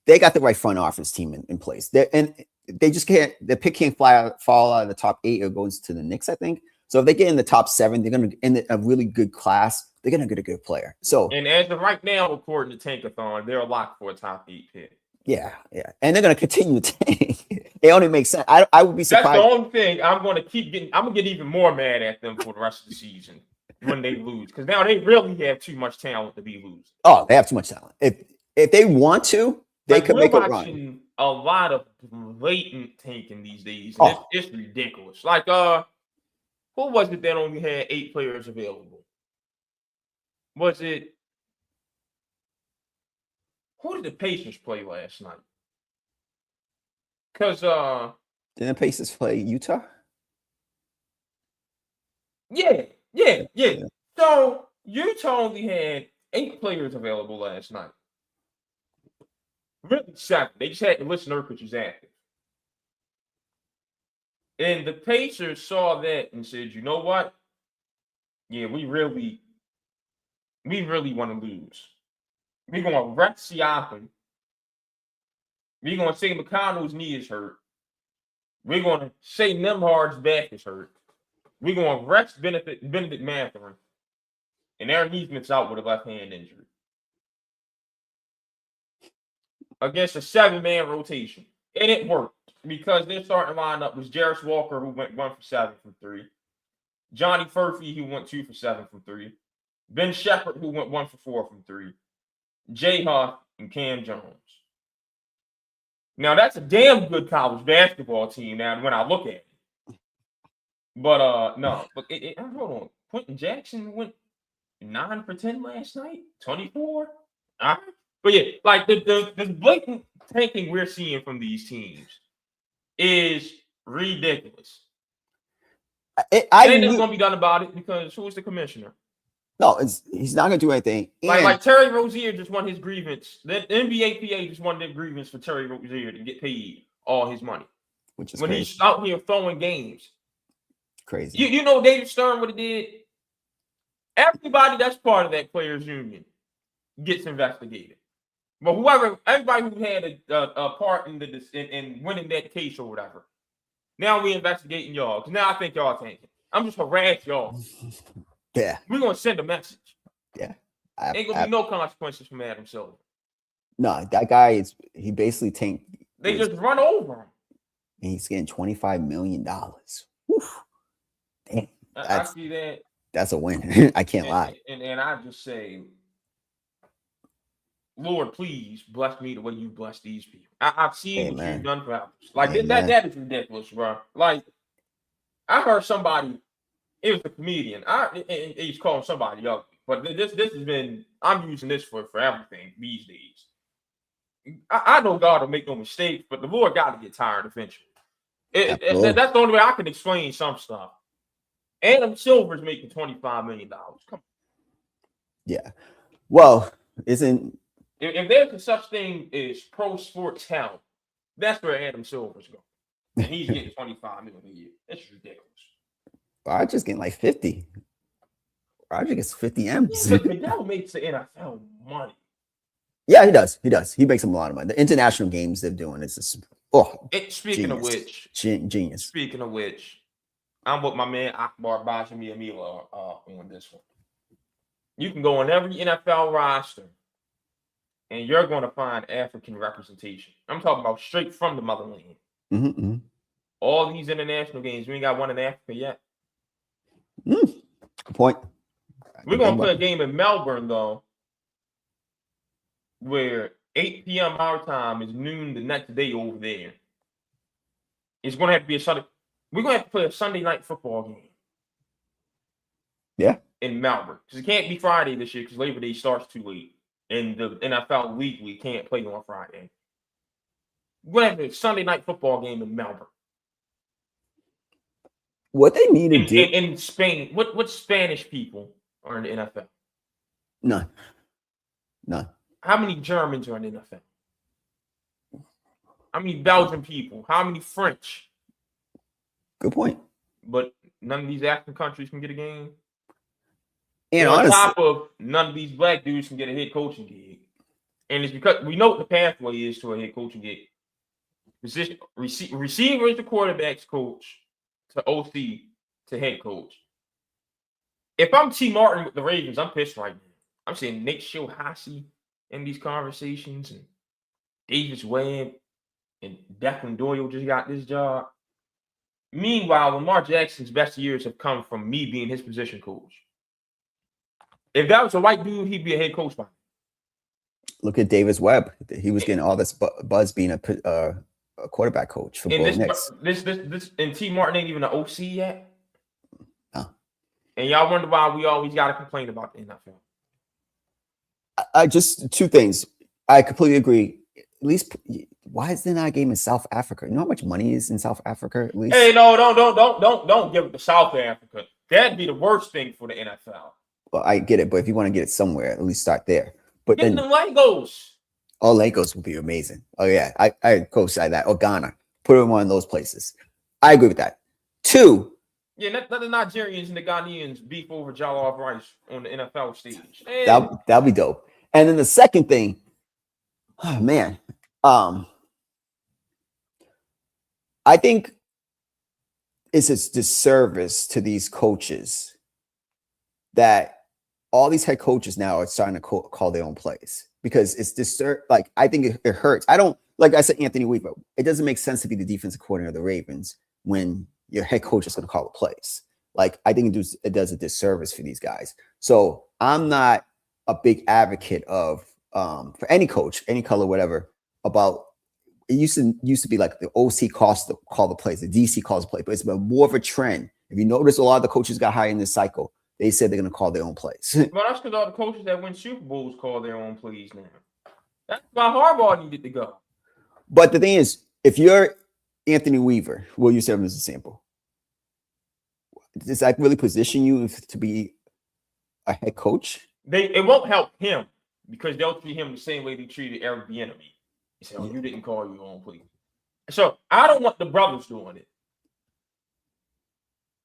they got the right front office team in place. They just can't, the pick can't fall out of the top 8 or goes to the Knicks, I think. So if they get in the top 7, they're going to in a really good class. They're going to get a good player. So and as of right now, according to Tankathon, they're locked for a top 8 pick. Yeah, and they're going to continue to tank. It only makes sense. I would be surprised. That's the only thing I'm going to keep getting. I'm going to get even more mad at them for the rest of the season when they lose because now they really have too much talent to be losing. Oh, they have too much talent. If they want to, they could make a run. A lot of blatant tanking these days. And it's ridiculous. Like who was it that only had 8 players available? Was it who did the Pacers play last night? Because didn't the Pacers play Utah? Yeah. So Utah only had 8 players available last night. Really 7. They just had to listen to Nurkic was active. And the Pacers saw that and said, you know what? Yeah, we really want to lose. We're going to rest Siakam. We're gonna say McConnell's knee is hurt. We're gonna say Nemhard's back is hurt. We're gonna rest Benedict Mathurin, and Aaron Heathman's out with a left hand injury against a 7-man rotation, and it worked because their starting lineup was Jarris Walker, who went 1 for 7 from 3, Johnny Furphy, who went 2 for 7 from 3, Ben Shepherd, who went 1 for 4 from 3, Jay Huff, and Cam Jones. Now that's a damn good college basketball team. Now when I look at it, but no, but hold on. Quentin Jackson went 9 for 10 last night, 24. All right. But yeah, like the blatant tanking we're seeing from these teams is ridiculous. And nothing's gonna be done about it because who's the commissioner? No, he's not gonna do anything. Like Terry Rozier just won his grievance. The NBAPA just won their grievance for Terry Rozier to get paid all his money, which is when crazy. he's out here throwing games. Crazy. You know David Stern what he did? Everybody that's part of that players union gets investigated. But everybody who had a part in in winning that case or whatever, now we investigating y'all because now I think y'all tanking. I'm just harass y'all. Yeah, we're gonna send a message. Yeah, ain't gonna be no consequences from Adam Silver. No, that guy he basically tanked. They just run over him. And he's getting $25 million. Damn, I see that. That's a win. I can't lie. And I just say, Lord, please bless me the way you bless these people. I've seen what you've done for others. Like that is ridiculous, bro. Like I heard somebody. It was a comedian. And he's calling somebody ugly. But this has been. I'm using this for everything these days. I know God will make no mistakes, but the Lord got to get tired eventually. That's the only way I can explain some stuff. Adam Silver's making $25 million. Come on. Yeah. Well, if there's a such thing as pro sports hell, that's where Adam Silver's going. And he's getting $25 million a year. That's ridiculous. Roger's getting like 50. Roger gets 50 M's. Yeah, but Miguel makes the NFL money. Yeah, he does. He makes them a lot of money. The international games they're doing is just speaking of which, genius. Speaking of which, I'm with my man Akbar Bajami Amila on this one. You can go on every NFL roster, and you're going to find African representation. I'm talking about straight from the motherland. Mm-hmm. All these international games, we ain't got one in Africa yet. Good point. We're going to play a game in Melbourne, though, where 8 p.m. our time is noon the next day over there. It's going to have to be a Sunday. We're going to have to play a Sunday night football game. Yeah. In Melbourne. Because it can't be Friday this year because Labor Day starts too late. And the NFL legally can't play on Friday. We're going to have a Sunday night football game in Melbourne. What they need to do in Spain, what Spanish people are in the NFL? None. How many Germans are in the NFL? How many Belgian people? How many French? Good point. But none of these African countries can get a game. And on honestly, top of none of these black dudes can get a head coaching gig. And it's because we know what the pathway is to a head coaching gig. Receiver is the quarterback's coach to OC to head coach. If I'm T. Martin with the Ravens, I'm pissed right now. I'm seeing Nick Shilhassi in these conversations, and Davis Webb and Declan Doyle just got this job. Meanwhile, Lamar Jackson's best years have come from me being his position coach. If that was a white dude, he'd be a head coach by now. Look at Davis Webb. He was getting all this buzz being a quarterback coach for both Knicks. This and T. Martin ain't even an OC yet. No. And y'all wonder why we always got to complain about the NFL. I just two things. I completely agree. At least, why is there not a game in South Africa? You know how much money is in South Africa? At least. Hey, no, don't give it to South Africa. That'd be the worst thing for the NFL. Well, I get it, but if you want to get it somewhere, at least start there. But get then the Legos. Oh, Lagos would be amazing. Oh yeah, I co-sign that. Or Ghana, put it in one of those places. I agree with that. Two. Yeah, let the Nigerians and the Ghanaians beef over jollof rice on the NFL stage. Hey. That'll be dope. And then the second thing, oh man, I think it's a disservice to these coaches that all these head coaches now are starting to call their own plays because it's like I think it hurts. I don't like I said Anthony Weaver. It doesn't make sense to be the defensive coordinator of the Ravens when your head coach is going to call the plays. Like I think it does a disservice for these guys. So I'm not a big advocate of for any coach, any color, whatever, about it used to be like the OC call the plays, the DC calls the play, but it's been more of a trend. If you notice, a lot of the coaches got hired in this cycle. They said they're going to call their own plays. But that's because all the coaches that win Super Bowls call their own plays now. That's why Harbaugh needed to go. But the thing is, if you're Anthony Weaver, we'll use him as a sample. Does that really position you to be a head coach? It won't help him because they'll treat him the same way they treated Eric Bieniemy. He said, "Oh, you didn't call your own play." So I don't want the brothers doing it.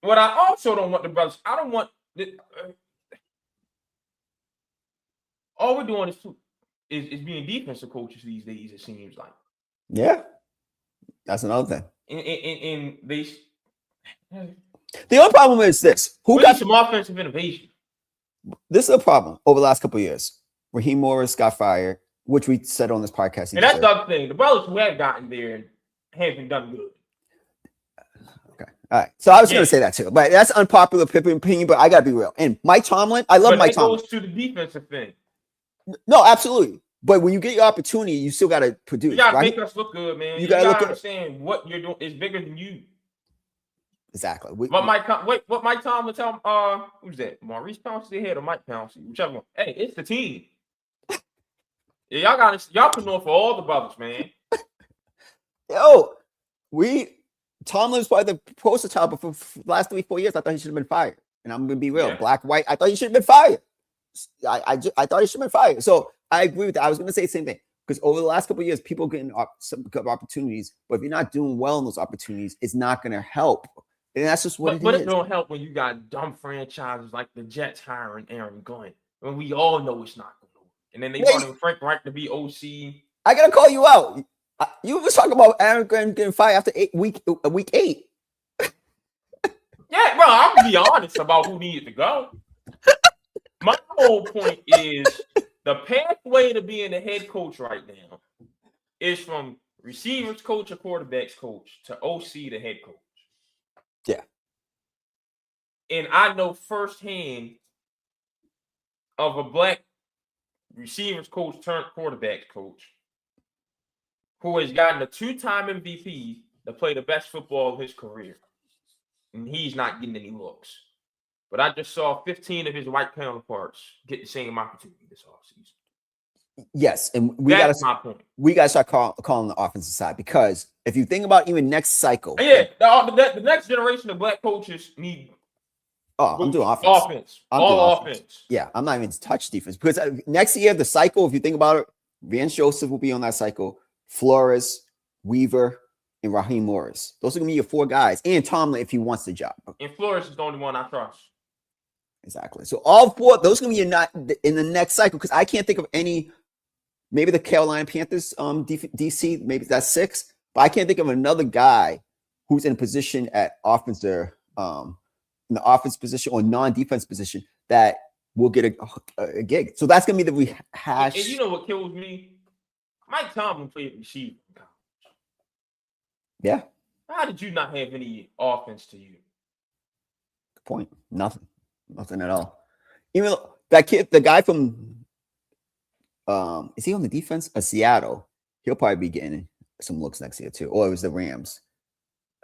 What I also don't want the brothers. I don't want all we're doing is being defensive coaches these days. It seems like. Yeah, that's another thing. And they. The only problem is this: who got some offensive innovation? This is a problem over the last couple of years. Raheem Morris got fired, which we said on this podcast. And that's the other thing: the brothers who have gotten there haven't done good. All right, so I was going to say that too, but that's unpopular opinion. But I got to be real. And Mike Tomlin, I love Mike Tomlin. Goes to the defensive thing. No, absolutely. But when you get your opportunity, you still got to produce. You got to make us look good, man. You got to understand what you're doing is bigger than you. Exactly. What Mike Tomlin tell who's that? Maurice Pouncey head or Mike Pouncey, whichever one. Hey, it's the team. Yeah, y'all can know for all the brothers, man. Yo, Tomlin was probably the poster child, but for the last 3-4 years, I thought he should have been fired. And I'm gonna be real, black, white. I thought he should have been fired. I thought he should have been fired. So I agree with that. I was gonna say the same thing because over the last couple of years, people are getting some good opportunities, but if you're not doing well in those opportunities, it's not gonna help. And that's just what it is. But it don't help when you got dumb franchises like the Jets hiring Aaron Glenn when we all know it's not going to work. And then they brought in Frank Reich to be OC. I gotta call you out. You was talking about Aaron Glenn getting fired after week 8. Yeah, bro, I'm gonna be honest about who needed to go. My whole point is the pathway to being a head coach right now is from receivers coach or quarterbacks coach to OC to head coach. Yeah. And I know firsthand of a black receivers coach turned quarterbacks coach who has gotten a 2-time MVP to play the best football of his career. And he's not getting any looks. But I just saw 15 of his white counterparts get the same opportunity this offseason. Yes, and that's my point. We got to start calling the offensive side because if you think about even next cycle, the next generation of black coaches need. Oh, I'm doing offense. Offense. Yeah, I'm not even touch defense because next year the cycle. If you think about it, Vance Joseph will be on that cycle. Flores, Weaver, and Raheem Morris. Those are gonna be your 4 guys, and Tomlin if he wants the job. And Flores is the only one I trust. Exactly. So all 4, those are gonna be in the next cycle because I can't think of any. Maybe the Carolina Panthers, DC, maybe that's 6, but I can't think of another guy who's in a position at offensive, in the offense position or non-defense position that will get a gig. So that's gonna be the rehash. And you know what kills me? Mike Tomlin played receiver in college. Yeah. How did you not have any offense to you? Good point. Nothing at all. Even that kid, the guy from. Is he on the defense? Seattle. He'll probably be getting some looks next year too. Or it was the Rams.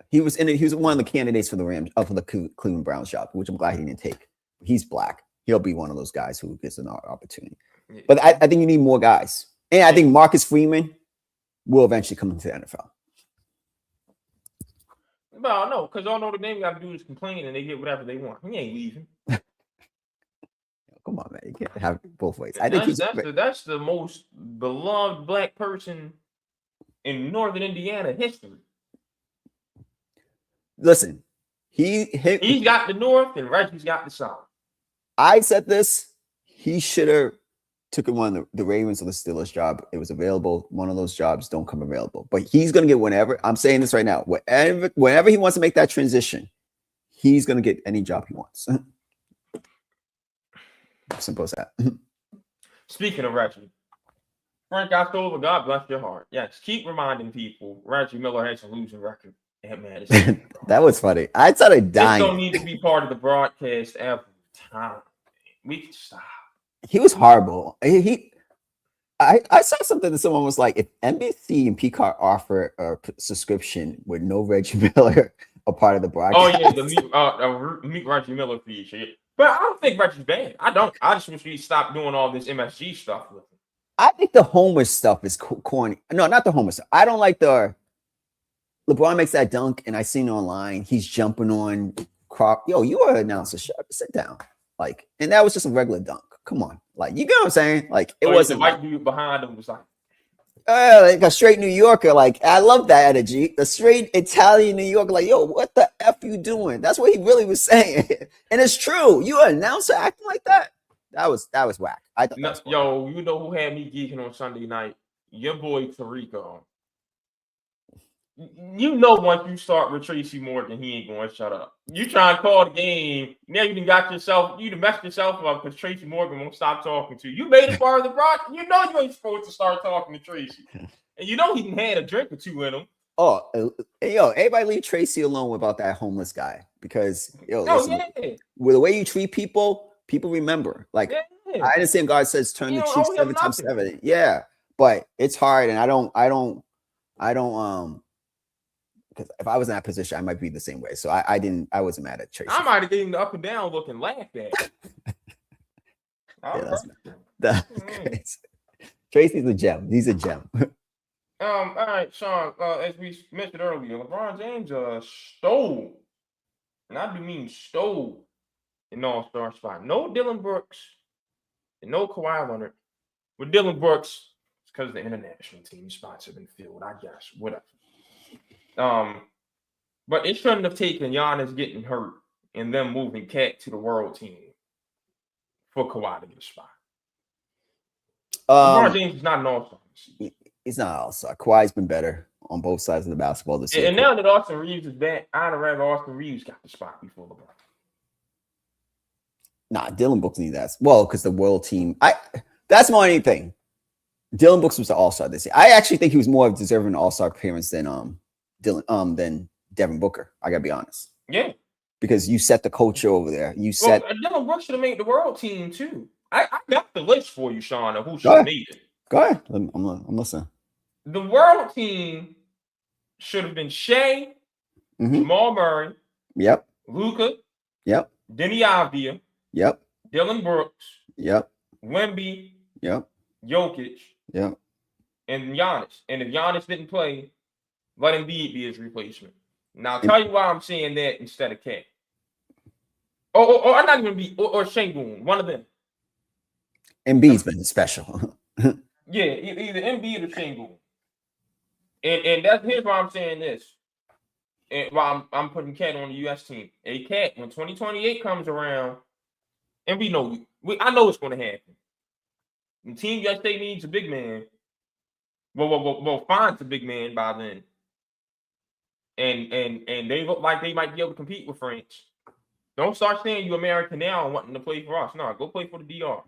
He was in it. He was one of the candidates for the Rams, for the Cleveland Browns job, which I'm glad he didn't take. He's black. He'll be one of those guys who gets an opportunity. Yeah. But I think you need more guys, and I think Marcus Freeman will eventually come into the NFL. Well, no, because all Notre Dame got to do is complain, and they get whatever they want. He ain't leaving. Come on, man. You can't have it both ways. I think that's the most beloved black person in Northern Indiana history. Listen, he's got the North and Reggie's got the South. I said this. He should have took one of the Ravens or the Steelers job. It was available. One of those jobs don't come available. But he's going to get whenever. I'm saying this right now. Whenever he wants to make that transition, he's going to get any job he wants. Simple as that. Speaking of Reggie, Frank October, God bless your heart. Yes, keep reminding people Reggie Miller has a losing record at Madison. That was funny. I started dying. This don't need to be part of the broadcast every time. We can stop. He was horrible. I saw something that someone was like, if NBC and Peacock offer a subscription with no Reggie Miller a part of the broadcast. Oh yeah, the meet Reggie Miller feature. But I don't think Reggie's bad. I don't. I just wish we stop doing all this MSG stuff with him. I think the Homer stuff is corny. No, not the Homer stuff. I don't like the LeBron makes that dunk, and I seen it online. He's jumping on crop. Yo, you are an announcer. Sit down. Like, and that was just a regular dunk. Come on, like, you get what I'm saying? Like, it wasn't. The white dude behind him was like a straight New Yorker. Like, I love that energy. The straight Italian New Yorker. Like, yo, what the F you doing? That's what he really was saying. And it's true. You an announcer acting like that? That was whack. I thought. No, yo, you know who had me geeking on Sunday night? Your boy Tarico. You know, once you start with Tracy Morgan, he ain't going to shut up. You try and call the game. Now you done messed yourself up because Tracy Morgan won't stop talking to you. You made it part of the broadcast. You know you ain't supposed to start talking to Tracy. And you know he done had a drink or two in him. Oh, yo, everybody leave Tracy alone about that homeless guy. Because, listen, with the way you treat people remember. Like, I understand God says turn the cheek 7 times 7. Yeah, but it's hard, and I don't because if I was in that position, I might be the same way. So I wasn't mad at Tracy. I might have given the up and down look and laughed at. That's crazy. Tracy's a gem. He's a gem. All right, Sean. As we mentioned earlier, LeBron James stole, and I do mean stole, an all-star spot. No Dylan Brooks and no Kawhi Leonard. With Dylan Brooks, it's because the international team spots have been filled, I guess. Whatever. But it shouldn't have taken Giannis getting hurt and them moving Cat to the world team for Kawhi to get a spot. LeBron James is not an all-star. He's not an all-star. Kawhi's been better on both sides of the basketball this year. And now that Austin Reeves is back, I'd rather Austin Reeves got the spot before LeBron. Nah, Dylan Brooks needs that. Well, because the world team. That's my only thing. Dylan Brooks was the all-star this year. I actually think he was more deserving an all-star appearance than than Devin Booker. I gotta be honest. Yeah. Because you set the culture over there. Dylan Brooks should have made the world team too. I got the list for you, Sean, of who should have made it. Go ahead. I'm listening. The world team should have been Shea, Jamal Murray. Yep. Luka. Yep. Denny Avdia. Yep. Dylan Brooks. Yep. Wemby. Yep. Jokic. Yep. And Giannis. And if Giannis didn't play, let Embiid be his replacement. Now, I'll tell you why I'm saying that instead of Cat. Or not even Embiid, or Şengün, one of them. Embiid's been special. Yeah, either Embiid or Şengün. And here's why I'm saying this. And why I'm putting Cat on the U.S. team. A Cat, when 2028 comes around, and I know it's going to happen. The Team USA needs a big man. Well, finds a big man by then. And they look like they might be able to compete with France. Don't start saying you're American now and wanting to play for us. No, go play for the DR.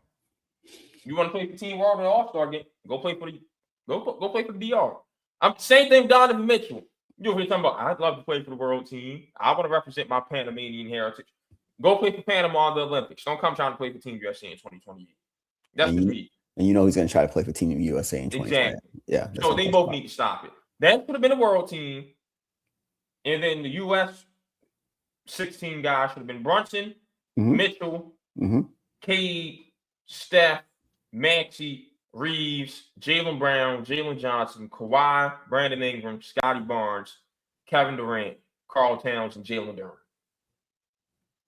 You want to play for Team World or All-Star game? Go play for the DR. Same thing with Donovan Mitchell. You'll hear talking about, I'd love to play for the world team. I want to represent my Panamanian heritage. Go play for Panama in the Olympics. Don't come trying to play for Team USA in 2028. That's the me. And you know he's going to try to play for Team USA in 2028. Exactly. Yeah. So they both need to stop it. That could have been a world team. And then the U.S. 16 guys should have been Brunson, Mitchell, Cade, Steph, Maxey, Reeves, Jaylen Brown, Jalen Johnson, Kawhi, Brandon Ingram, Scotty Barnes, Kevin Durant, Karl Towns, and Jalen Duren.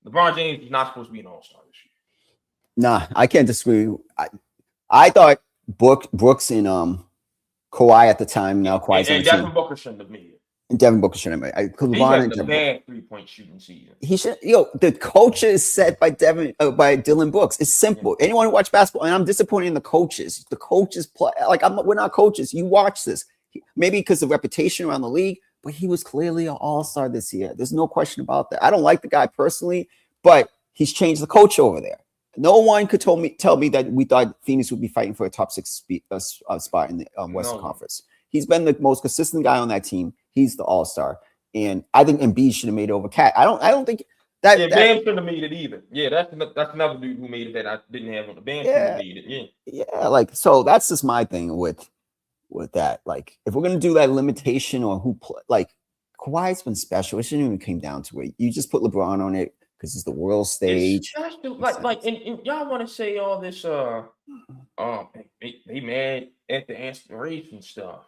LeBron James is not supposed to be an all-star this year. Nah, I can't disagree. I thought Brooks and Kawhi at the time. Now Kawhi's and Devin Booker shouldn't have made it. Devin Booker shouldn't have made. He's having a bad 3-point shooting season. He should. The coach is set by by Dylan Brooks. It's simple. Yeah. Anyone who watch basketball, and I'm disappointed in the coaches. The coaches play like we're not coaches. You watch this, maybe because of reputation around the league, but he was clearly an all-star this year. There's no question about that. I don't like the guy personally, but he's changed the coach over there. No one could tell me that we thought Phoenix would be fighting for a top 6 spot in the Western Conference. He's been the most consistent guy on that team. He's the all-star. And I think Embiid should have made it over Cat. I don't think that. Yeah, Bam shouldn't have made it either. Yeah, that's another dude who made it that I didn't have on the Bam. Shouldn't have made it. Yeah. Like, so that's just my thing with that. Like, if we're gonna do that limitation on who play, like Kawhi's been special. It shouldn't even came down to it. You just put LeBron on it because it's the world stage. And y'all want to say all this? They mad at the aspiration stuff.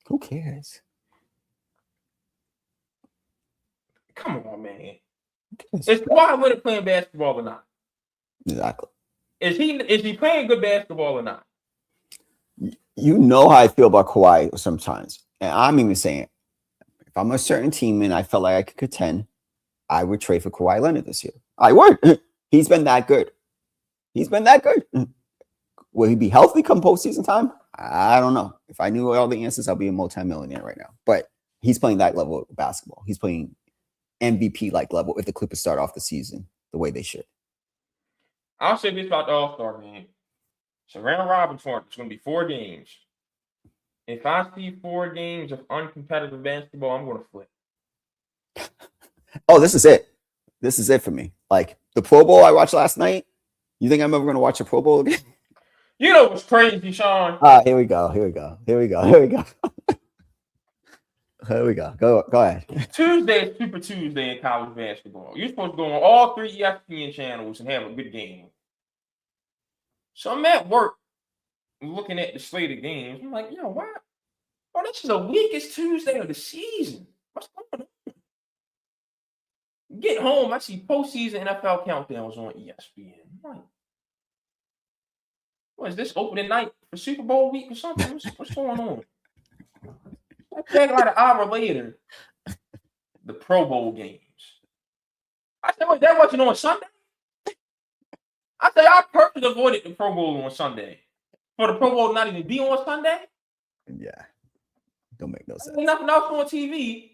Who cares? Come on, man. Is Kawhi Leonard playing basketball or not? Exactly. Is he playing good basketball or not? You know how I feel about Kawhi sometimes. And I'm even saying, if I'm a certain team and I felt like I could contend, I would trade for Kawhi Leonard this year. I would. He's been that good. Will he be healthy come postseason time? I don't know. If I knew all the answers, I'll be a multimillionaire right now. But he's playing that level of basketball. He's playing MVP-like level if the Clippers start off the season the way they should. I'll say this about the All-Star game. So round robin tournament, it's going to be 4 games. If I see 4 games of uncompetitive basketball, I'm going to flip. Oh, this is it. This is it for me. Like the Pro Bowl I watched last night. You think I'm ever going to watch a Pro Bowl again? You know what's crazy, Sean? Here we go. Go ahead. Tuesday is Super Tuesday in college basketball. You're supposed to go on all 3 ESPN channels and have a good game. So I'm at work looking at the slate of games. I'm like, why? Oh, this is the weakest Tuesday of the season. What's going on? Get home, I see postseason NFL countdowns on ESPN. I'm like, what is this opening night for Super Bowl week or something? What's going on? I check like an hour later, the Pro Bowl games. I said, wait, that wasn't on Sunday? I said, I purposely avoided the Pro Bowl on Sunday. For the Pro Bowl not even be on Sunday? Yeah. Don't make no sense. Ain't nothing else on TV.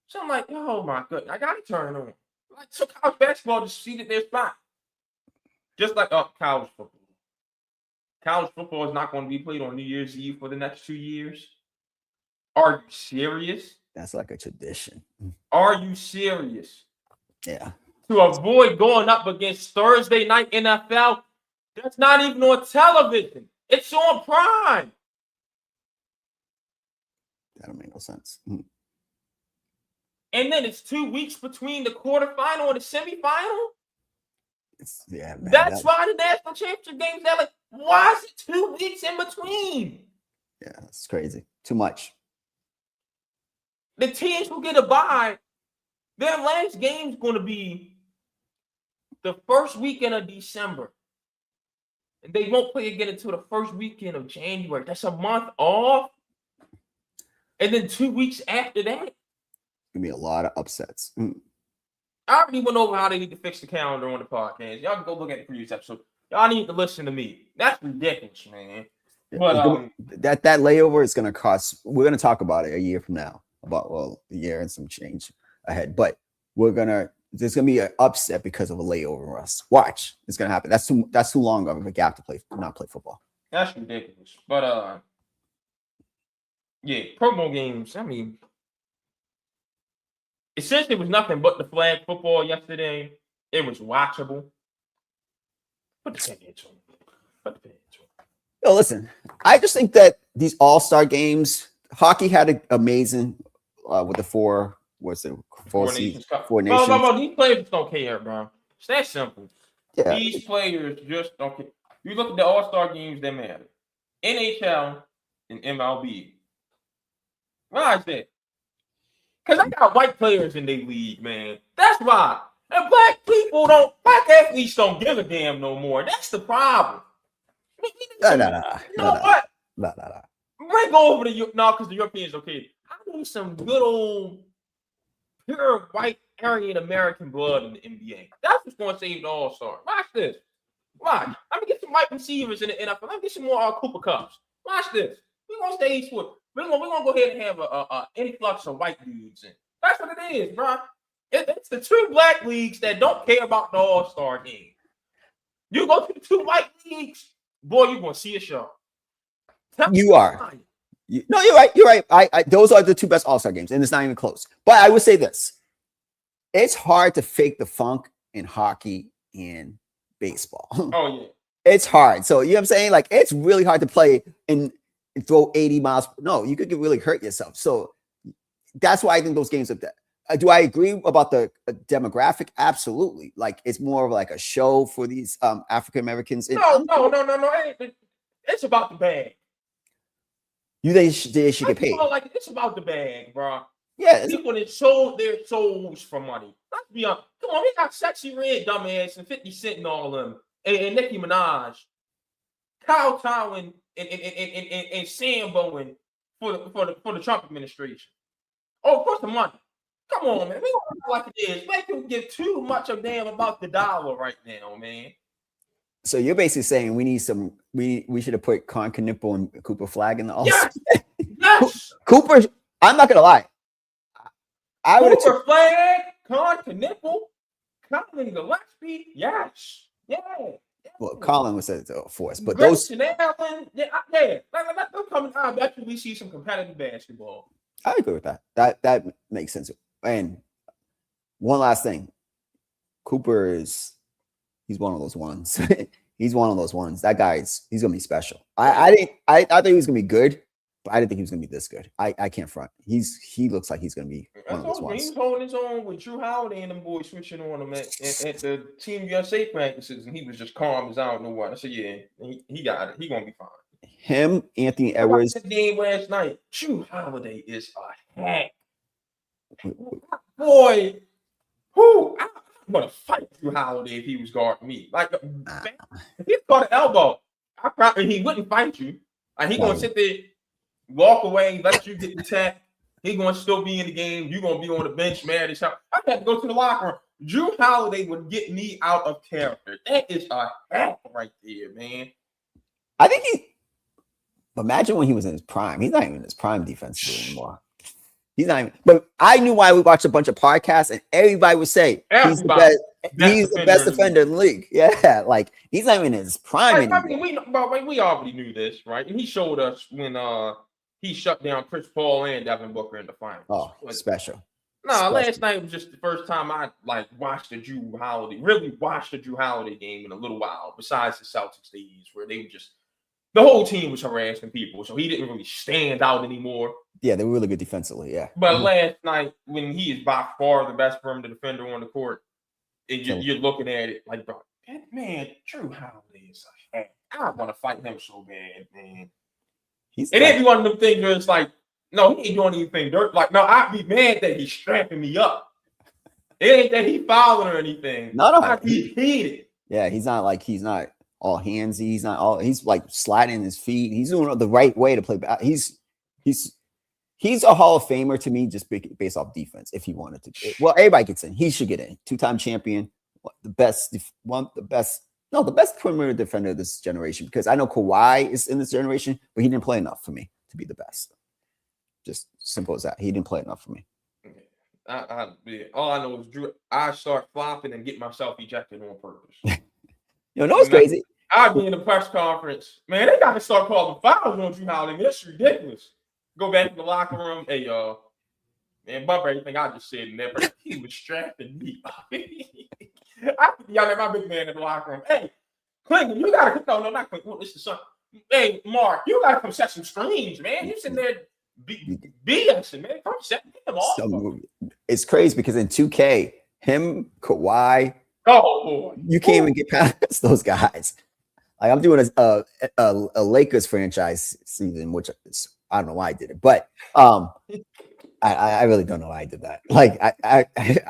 So I'm like, oh my goodness, I gotta turn it on. Like, so college basketball just seated their spot. Just like college football. College football is not going to be played on New Year's Eve for the next 2 years. Are you serious? That's like a tradition. Are you serious? Yeah. To avoid going up against Thursday night NFL, that's not even on television. It's on Prime. That don't make no sense. And then it's 2 weeks between the quarterfinal and the semifinal. Man, that's why the national championship games, they're like, why is it 2 weeks in between? Yeah, it's crazy. Too much. The teams will get a bye. Their last game's going to be the first weekend of December. And they won't play again until the first weekend of January. That's a month off. And then 2 weeks after that. It's going to be a lot of upsets. I already went over how they need to fix the calendar on the podcast. Y'all can go look at the previous episode. Y'all need to listen to me. That's ridiculous, man. But that layover is going to cost. We're going to talk about it a year from now. About a year and some change ahead. But there's going to be an upset because of a layover, Russ. Watch, it's going to happen. That's too long of a gap to not play football. That's ridiculous. But Pro Bowl games. I mean, essentially, it was nothing but the flag football yesterday. It was watchable. Put the pants on. Yo, listen, I just think that these all-star games, hockey had an amazing with the four nations. No, these players don't care, bro. It's that simple. Yeah. These players just don't care. You look at the all-star games that matter. NHL and MLB. Why is that? Because I got white players in their league, man. That's why. And black athletes don't give a damn no more. That's the problem. No. What? No. Bring over because the Europeans okay. I need some good old pure white Aryan American blood in the NBA. That's what's going to save the All Star. Watch this. Watch. Let me get some white receivers in the NFL. Let me get some more Cooper Cups. Watch this. We're going to stay put. We're going to go ahead and have a influx of white dudes in. That's what it is, bro. It's the two black leagues that don't care about the All Star game. You go to the two white leagues, boy, you're going to see a show. You are. No, you're right. You're right. I those are the two best All-Star games, and it's not even close. But I would say this: it's hard to fake the funk in hockey and baseball. Oh yeah, it's hard. So you know what I'm saying? Like it's really hard to play and throw 80 miles. No, you could really hurt yourself. So that's why I think those games are that. Do I agree about the demographic? Absolutely. Like it's more of like a show for these African Americans. No. It's about the bag. You think they should get paid? Like it's about the bag, bro. Yeah, people that sold their souls for money. Let's be honest. Come on, we got Sexy Red, dumbass, and 50 Cent and all of them, and Nicki Minaj, Kyle Tywin, and Sam Bowen for the Trump administration. Oh, of course, the money. Come on, man. We don't know like it is. Like people give too much of damn about the dollar right now, man. So you're basically saying we need some. We should have put Con Knipple and Cooper Flag in the All. Yes. Cooper. I'm not gonna lie. I would have Cooper Flag, Con Knipple, Colin Gillespie. Yes. Yeah. Well, Colin was said it for us, but those. Allen, yeah. Let them come. I bet you we see some competitive basketball. I agree with that. That makes sense. And one last thing, Cooper he's one of those ones. He's one of those ones. That he's gonna be special. I thought he was gonna be good, but I didn't think he was gonna be this good. I can't front. He looks like he's gonna be one of those ones. He's holding his own with Drew Holiday and them boys switching on him at the Team USA practices, and he was just calm as I don't know what. I said, yeah, he got it. He gonna be fine. Him, Anthony Edwards. The game last night. Drew Holiday is a hack. Boy, I'm gonna fight Drew Holiday if he was guarding me. Like if he caught an elbow, he wouldn't fight you. Like he gonna sit there, walk away, let you get the tap. He gonna still be in the game. You gonna be on the bench, man. I had to go to the locker room. Drew Holiday would get me out of character. That is a hack right there, man. I think imagine when he was in his prime. He's not even in his prime defensively anymore. He's not even. But I knew why we watched a bunch of podcasts, and everybody would say he's the best. He's the best defender in the league. Yeah, like he's not even in his prime anymore. I mean, we already knew this, right? And he showed us when he shut down Chris Paul and Devin Booker in the finals. Oh, special. Last night was just the first time I watched the Drew Holiday game in a little while. Besides the Celtics days, where they were just. The whole team was harassing people, so he didn't really stand out anymore. Yeah, they were really good defensively, yeah. But last night, when he is by far the best perimeter defender on the court, and you're looking at it like, bro, that man, Drew Holiday is a hack. I want to fight him so bad, man. It'd be one of them things where it's like, no, he ain't doing anything dirt. Like, no, I'd be mad that he's strapping me up. It ain't that he fouling or anything. No. He's heated. Yeah, he's not all handsy. He's like sliding his feet. He's doing it the right way to play. He's a Hall of Famer to me, just based off defense. If he wanted to, well, everybody gets in. He should get in. 2-time champion, the best perimeter defender of this generation. Because I know Kawhi is in this generation, but he didn't play enough for me to be the best. Just simple as that. He didn't play enough for me. All I know is Drew. I start flopping and get myself ejected on purpose. You know what's crazy? I'd be in the press conference. Man, they got to start calling fouls on Drew Holiday. That's ridiculous. Go back to the locker room. Hey, y'all. Man, bump everything I just said in there. But he was strapping me. I could yell at my big man in the locker room. Hey, Clinton, you got to – no, not Clinton. This is something. Hey, Mark, you got to come set some screens, man. You sitting there BSing, man. Come set him off. It's crazy because in 2K, him, Kawhi – oh boy, you can't even get past those guys. Like I'm doing a Lakers franchise season, which I don't know why I did it, but I really don't know why I did that. Like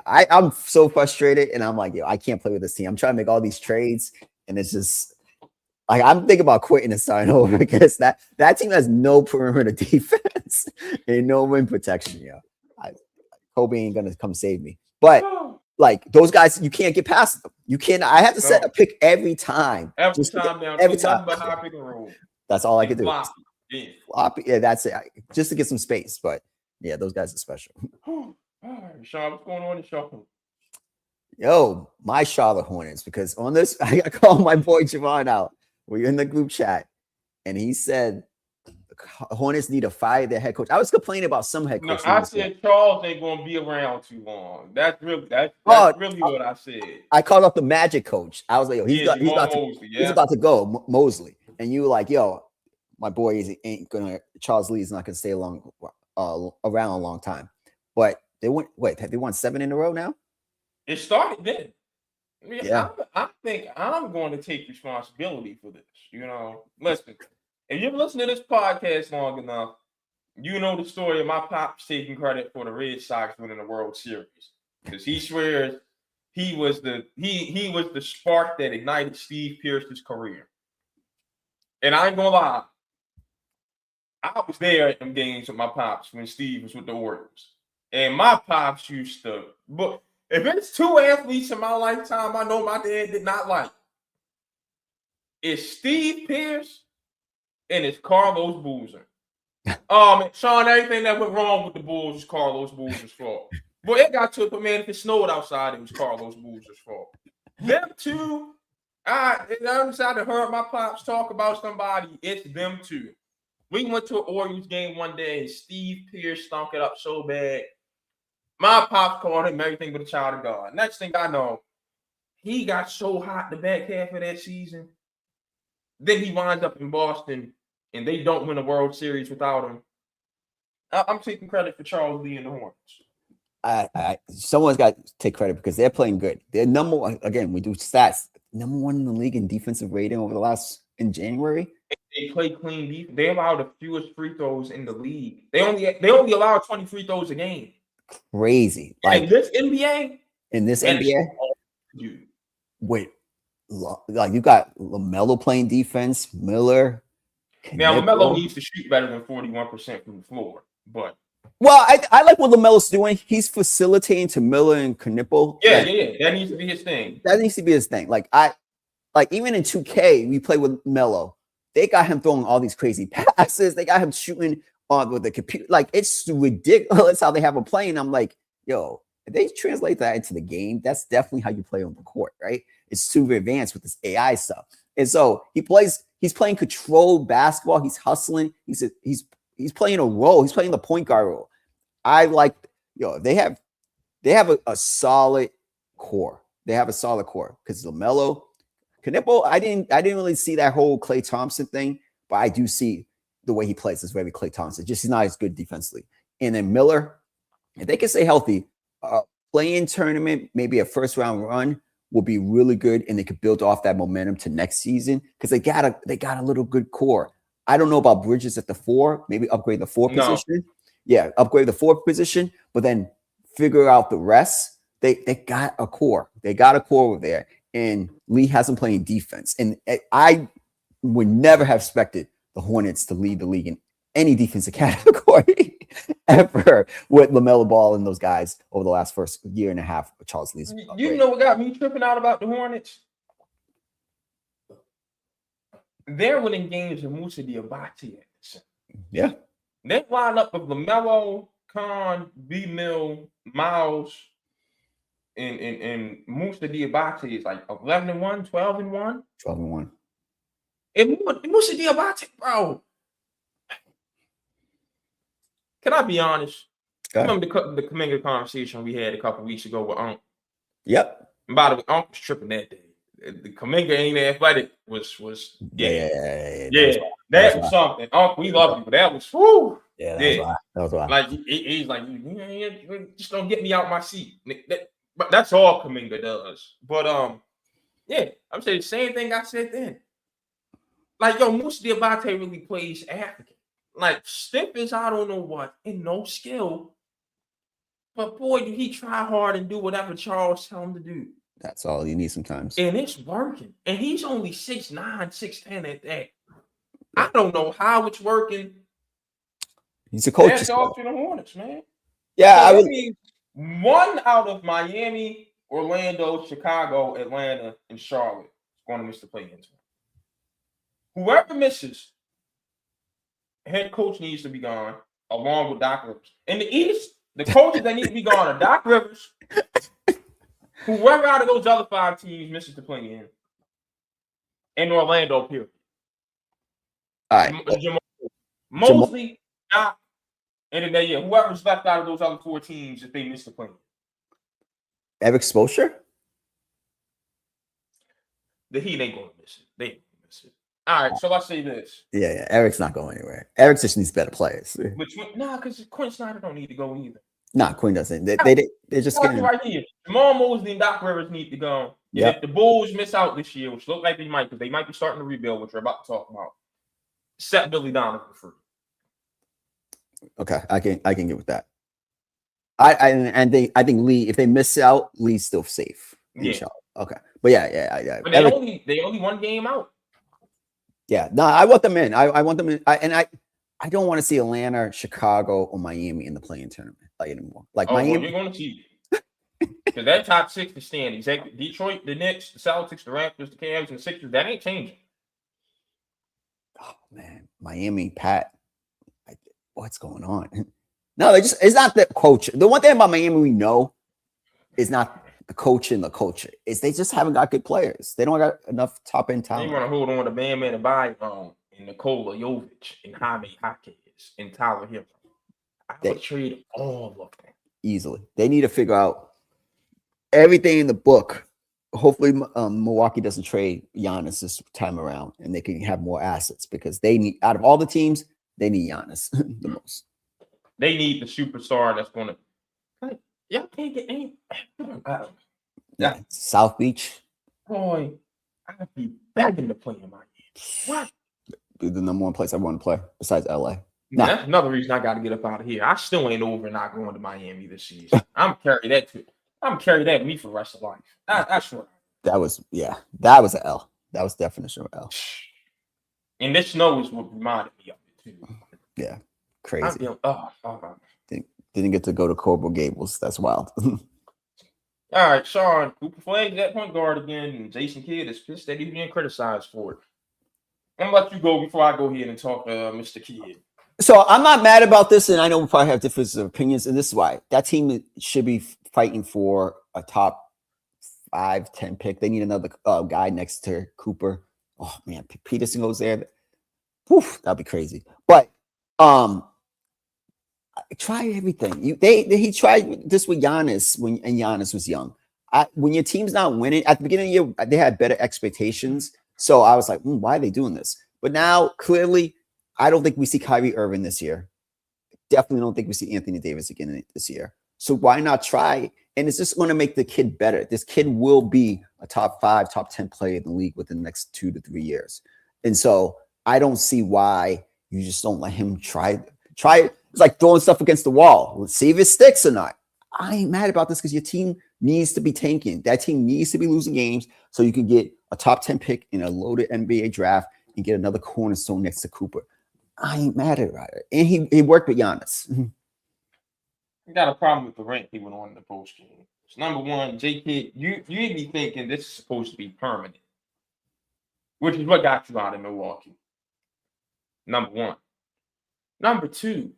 I'm so frustrated, and I'm like, yo, I can't play with this team. I'm trying to make all these trades, and it's just Like I'm thinking about quitting and starting over because that team has no perimeter defense and no rim protection. Kobe ain't gonna come save me. But like those guys, you can't get past them. You can't. I have to set a pick every time. Every time down. Every So time. nothing but high pick and roll. That's all I can do. Floppy. Yeah. Floppy. Yeah, that's it. Just to get some space. But yeah, those guys are special. All right, Sean, what's going on in Charlotte? Yo, my Charlotte Hornets, because on this, I called my boy Javon out. We're in the group chat, and he said Hornets need to fire their head coach. I was complaining about some head coach. No, I said Charles ain't gonna be around too long. That's really what I said. I called up the Magic coach. I was like, yo, he's about to go, Mosley. And you were like, yo, my boy ain't gonna. Charles Lee is not gonna stay around a long time. But they won 7 in a row now. It started then. I think I'm going to take responsibility for this. Listen, if you've listened to this podcast long enough, you know the story of my pops taking credit for the Red Sox winning the World Series because he swears he was the spark that ignited Steve Pierce's career. And I ain't gonna lie, I was there at them games with my pops when Steve was with the Orioles, and my pops used to. But if it's 2 athletes in my lifetime, I know my dad did not like. It's Steve Pierce and it's Carlos Boozer. Sean, everything that went wrong with the Bulls was Carlos Boozer's fault. Boy, it got to a point, man, if it snowed outside, it was Carlos Boozer's fault. Them two, I decided to hear my pops talk about somebody. It's them two. We went to an Orioles game one day, and Steve Pierce stunk it up so bad. My pops called him everything but a child of God. Next thing I know, he got so hot the back half of that season. Then he winds up in Boston, and they don't win a World Series without him. I'm taking credit for Charles Lee and the Hornets. Someone's got to take credit because they're playing good. They're number one. Again, we do stats. Number 1 in the league in defensive rating over the last in January. They play clean defense. They allow the fewest free throws in the league. They only allow 20 free throws a game. Crazy. Like in this NBA. Wait, like you got LaMelo playing defense, Miller. Now LaMelo needs to shoot better than 41% from the floor, but I like what LaMelo's doing. He's facilitating to Miller and Knipple. Yeah. That needs to be his thing. Like even in 2K, we play with Melo. They got him throwing all these crazy passes. They got him shooting with the computer. Like it's ridiculous how they have him playing. I'm like, yo, if they translate that into the game, that's definitely how you play on the court, right? It's super advanced with this AI stuff. And so he's playing controlled basketball. He's hustling. He's playing a role. He's playing the point guard role. I like, they have a solid core. They have a solid core because LaMelo, Knipple, I didn't really see that whole Klay Thompson thing, but I do see the way he plays is very Klay Thompson. Just he's not as good defensively. And then Miller, if they can stay healthy, play-in tournament, maybe a first-round run will be really good, and they could build off that momentum to next season because they got a little good core. I don't know about Bridges at the 4, maybe upgrade the 4 position. Yeah, upgrade the 4th position, but then figure out the rest. They got a core. They got a core over there, and Lee hasn't played defense. And I would never have expected the Hornets to lead the league in any defensive category ever with LaMelo Ball and those guys over the first year and a half of Charles Lee's. You know what got me tripping out about the Hornets? They're winning games with Moussa Diabate. Yeah. They line up with LaMelo, Khan, B-Mill, Miles, and Moussa Diabate is like 11-1, 12-1. 12-1. And Moussa Diabate, bro. Can I be honest? Remember the Kaminga conversation we had a couple weeks ago with Unc? Yep. And by the way, Unc was tripping that day. The Kaminga ain't athletic was that was something. Unc, we love you, but that was whoo. Yeah, that was why. Like he's like, just don't get me out my seat. But that's all Kaminga does. But I'm saying the same thing I said then. Like, Moussa Diabate really plays African. Like, Stiff is I don't know what and no skill. But boy, do he try hard and do whatever Charles tell him to do. That's all you need sometimes. And it's working. And he's only 6'9", 6'10" at that. I don't know how it's working. He's a coach. That's off to the Hornets, man. Yeah, So I that would. means one out of Miami, Orlando, Chicago, Atlanta, and Charlotte is going to miss the play-in. Whoever misses, head coach needs to be gone, along with Doc Rivers. In the East, the coaches that need to be gone are Doc Rivers. Whoever out of those other 5 teams misses the play-in, and Orlando, period. All right. Mosley, Doc, and then whoever's left out of those other 4 teams if they miss the play-in. Eric Spoelstra? The Heat ain't going to miss it. They ain't going to miss it. All right, so let's say this. Yeah. Eric's not going anywhere. Eric just needs better players. Because Quinn Snyder don't need to go either. Nah, Quinn doesn't. They're just getting right here. Jamal Mosley and Doc Rivers need to go. And if the Bulls miss out this year, which look like they might, because they might be starting to rebuild, which we're about to talk about, set Billy Donovan free. Okay, I can get with that. I think Lee, if they miss out, Lee's still safe. Yeah. Okay. But yeah. But they only 1 game out. Yeah. No, I want them in. I want them in. I don't want to see Atlanta, Chicago, or Miami in the play-in tournament anymore. Miami. Well, you're going to see because that top 6 is standing. Detroit, the Knicks, the Celtics, the Raptors, the Cavs, and the Sixers. That ain't changing. Oh man, Miami, Pat. What's going on? No, it's not the coach. The one thing about Miami we know is not the coach and the culture. Is they just haven't got good players. They don't got enough top-end talent. They want to hold on to Bam and Adebayo and Nikola Jovic and Jaime Jaquez and Tyler Hill. I would trade all of them. Easily. They need to figure out everything in the book. Hopefully, Milwaukee doesn't trade Giannis this time around, and they can have more assets because they need, out of all the teams, they need Giannis the most. They need the superstar that's going to. Y'all can't get any. Yeah, South Beach. Boy, I'd be begging to play in my game. What? The number 1 place I want to play besides LA. Nah. That's another reason I got to get up out of here. I still ain't over not going to Miami this season. I'm carry that too. I'm carry that with me for the rest of life. I swear. That was an L. That was definition of L. And this snow is what reminded me of it too. Yeah, crazy. Didn't get to go to Coral Gables. That's wild. All right, Sean, Cooper Flag's at point guard again, and Jason Kidd is pissed that he's being criticized for it. I'm gonna let you go before I go ahead and talk to Mr. Kidd. So I'm not mad about this, and I know we probably have differences of opinions, and this is why. That team should be fighting for a top 5, 10 pick. They need another guy next to Cooper. Oh man, Peterson goes there. Whew, that'd be crazy. But try everything. He tried this with Giannis when Giannis was young. When your team's not winning at the beginning of the year, they had better expectations. So I was like, why are they doing this? But now clearly, I don't think we see Kyrie Irving this year. Definitely don't think we see Anthony Davis again this year. So why not try? And it's just going to make the kid better. This kid will be a top 5, top 10 player in the league within the next 2 to 3 years. And so I don't see why you just don't let him try it. It's like throwing stuff against the wall. Let's see if it sticks or not. I ain't mad about this because your team needs to be tanking. That team needs to be losing games so you can get a top 10 pick in a loaded NBA draft and get another cornerstone next to Cooper. I ain't mad at it. And he worked with Giannis. I got a problem with the rant he went on in the post game. So number one, JK, you'd be thinking this is supposed to be permanent, which is what got you out of Milwaukee. Number one. Number two,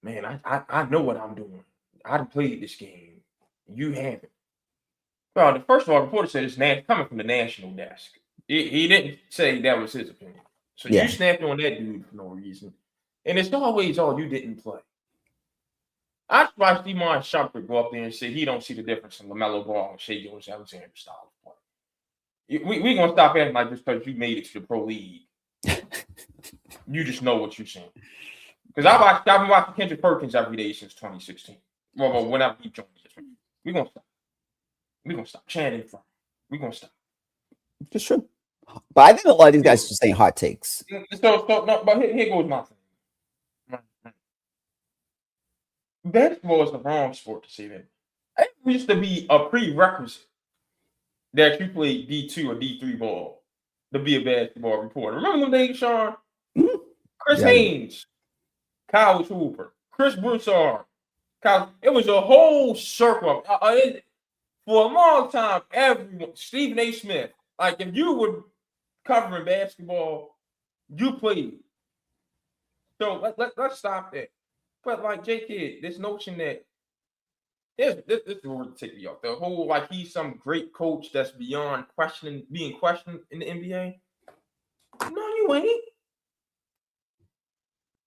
man, I know what I'm doing. I've played this game. You haven't. Well, first of all, the reporter said it's coming from the national desk. He didn't say that was his opinion. So you snapped on that dude for no reason. And it's always, you didn't play. I watched Iman Shumpert go up there and say he don't see the difference in LaMelo Ball and Shai Gilgeous-Alexander style of play. We're going to stop acting like this because you made it to the pro league. You just know what you're saying. Because I've been watching Kendrick Perkins every day since 2016. Well, whenever he joined us. We're going to stop. We're going to stop chanting from. We're going to stop. Just true. But I think a lot of these guys are just saying hot takes. But here goes my thing. Basketball is the wrong sport to say that. It used to be a prerequisite that you play D2 or D3 ball to be a basketball reporter. Remember them days, Sean? Mhm. Chris Yeah, Haynes, college hooper. Chris Broussard, college. It was a whole circle. For a long time, everyone, Stephen A. Smith, like if you were covering basketball, you played. So let's stop that. But like J Kid, this notion that this is what take me off. The whole like he's some great coach that's beyond being questioned in the NBA. No, you ain't.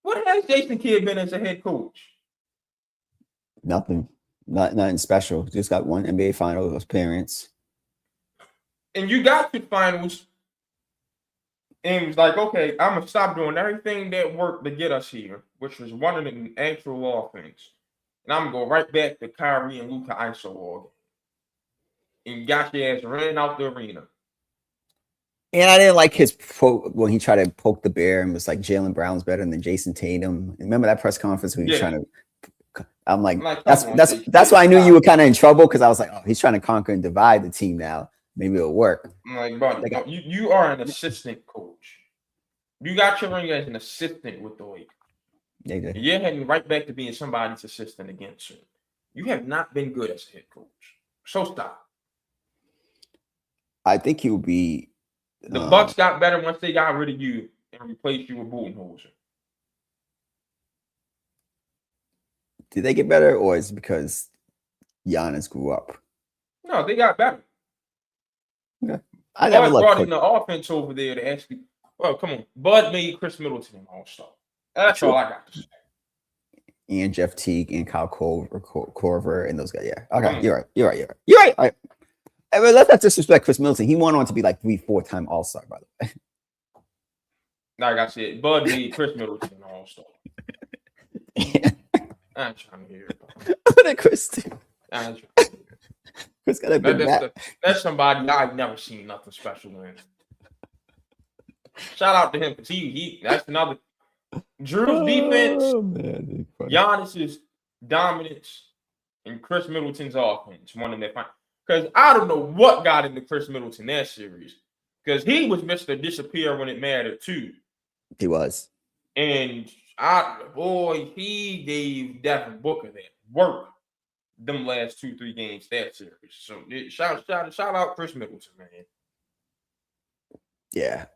What has Jason Kidd been as a head coach? nothing. Nothing special. Just got one NBA Finals appearance. And you got to finals and it was like, okay, I'm gonna stop doing everything that worked to get us here, which was running an actual offense. And I'm gonna go right back to Kyrie and Luka ISO all day. And you got your ass ran out the arena. And I didn't like his when he tried to poke the bear and was like Jaylen Brown's better than Jason Tatum. Remember that press conference when he was trying to? I'm like that's why I knew you were kind of in trouble because I was like, oh, he's trying to conquer and divide the team now. Maybe it'll work. I'm like, buddy, no, you are an assistant coach. You got your ring as an assistant with the Lakers. You're heading right back to being somebody's assistant against him. You have not been good as a head coach. So stop. I think he will be. The Bucks got better once they got rid of you and replaced you with Budenholzer. Did they get better, or is it because Giannis grew up? No, they got better. Yeah. I never brought in the offense over there to actually. Well, come on. Bud made Chris Middleton an all-star. That's all I got to say. And Jeff Teague and Kyle Korver and those guys. Yeah. Okay. You're right. All right. I mean, let's not disrespect Chris Middleton. He went on to be like 3-4-time all-star, by the way. Like I said, Bud made Chris Middleton an all-star. I ain't trying to hear it. What did Chris do? I ain't trying to hear it. Chris got a big that's somebody I've never seen nothing special in. Shout out to him because he that's another Drew's defense, Giannis's dominance, and Chris Middleton's offense. One of their final. Because I don't know what got into Chris Middleton that series. Because he was Mr. Disappear when it mattered too. He was. And he gave Devin Booker that work them last 2-3 games that series. So shout out Chris Middleton, man. Yeah,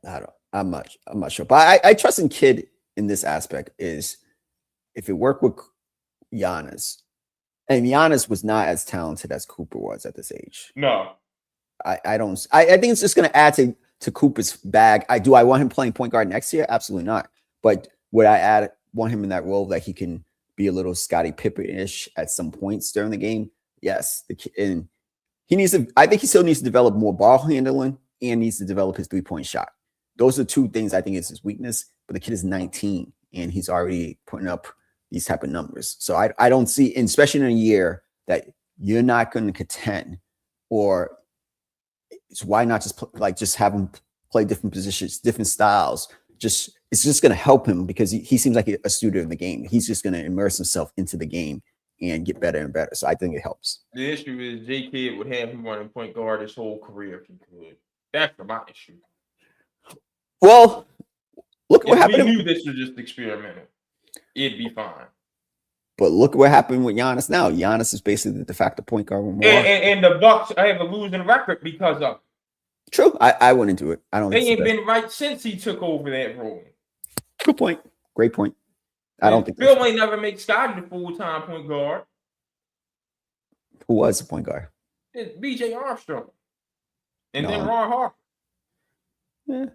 I'm not sure. But I trust in Kid in this aspect is if it worked with Giannis, and Giannis was not as talented as Cooper was at this age. No. I think it's just gonna add to Cooper's bag. I want him playing point guard next year? Absolutely not. But would I want him in that role that he can be a little Scottie Pippen-ish at some points during the game? Yes. And he needs to, I think he still needs to develop more ball handling and needs to develop his 3-point shot. Those are two things I think is his weakness. But the kid is 19 and he's already putting up these type of numbers. So I don't see, especially in a year that you're not going to contend, or it's why not just have him play different positions, different styles. It's just going to help him because he seems like a student of the game. He's just going to immerse himself into the game and get better and better. So I think it helps. The issue is J Kidd would have him running point guard his whole career if he could. That's my issue. Well, look what happened. If we knew this was just experimental, it'd be fine. But look what happened with Giannis now. Giannis is basically the de facto point guard. And the Bucks have a losing record because of it. True. I wouldn't do it. I don't think they ain't been right since he took over that role. Good point. Great point. I don't think Bill ain't never make Scotty the full-time point guard. Who was the point guard? It's BJ Armstrong. And then Ron Harper. Yeah.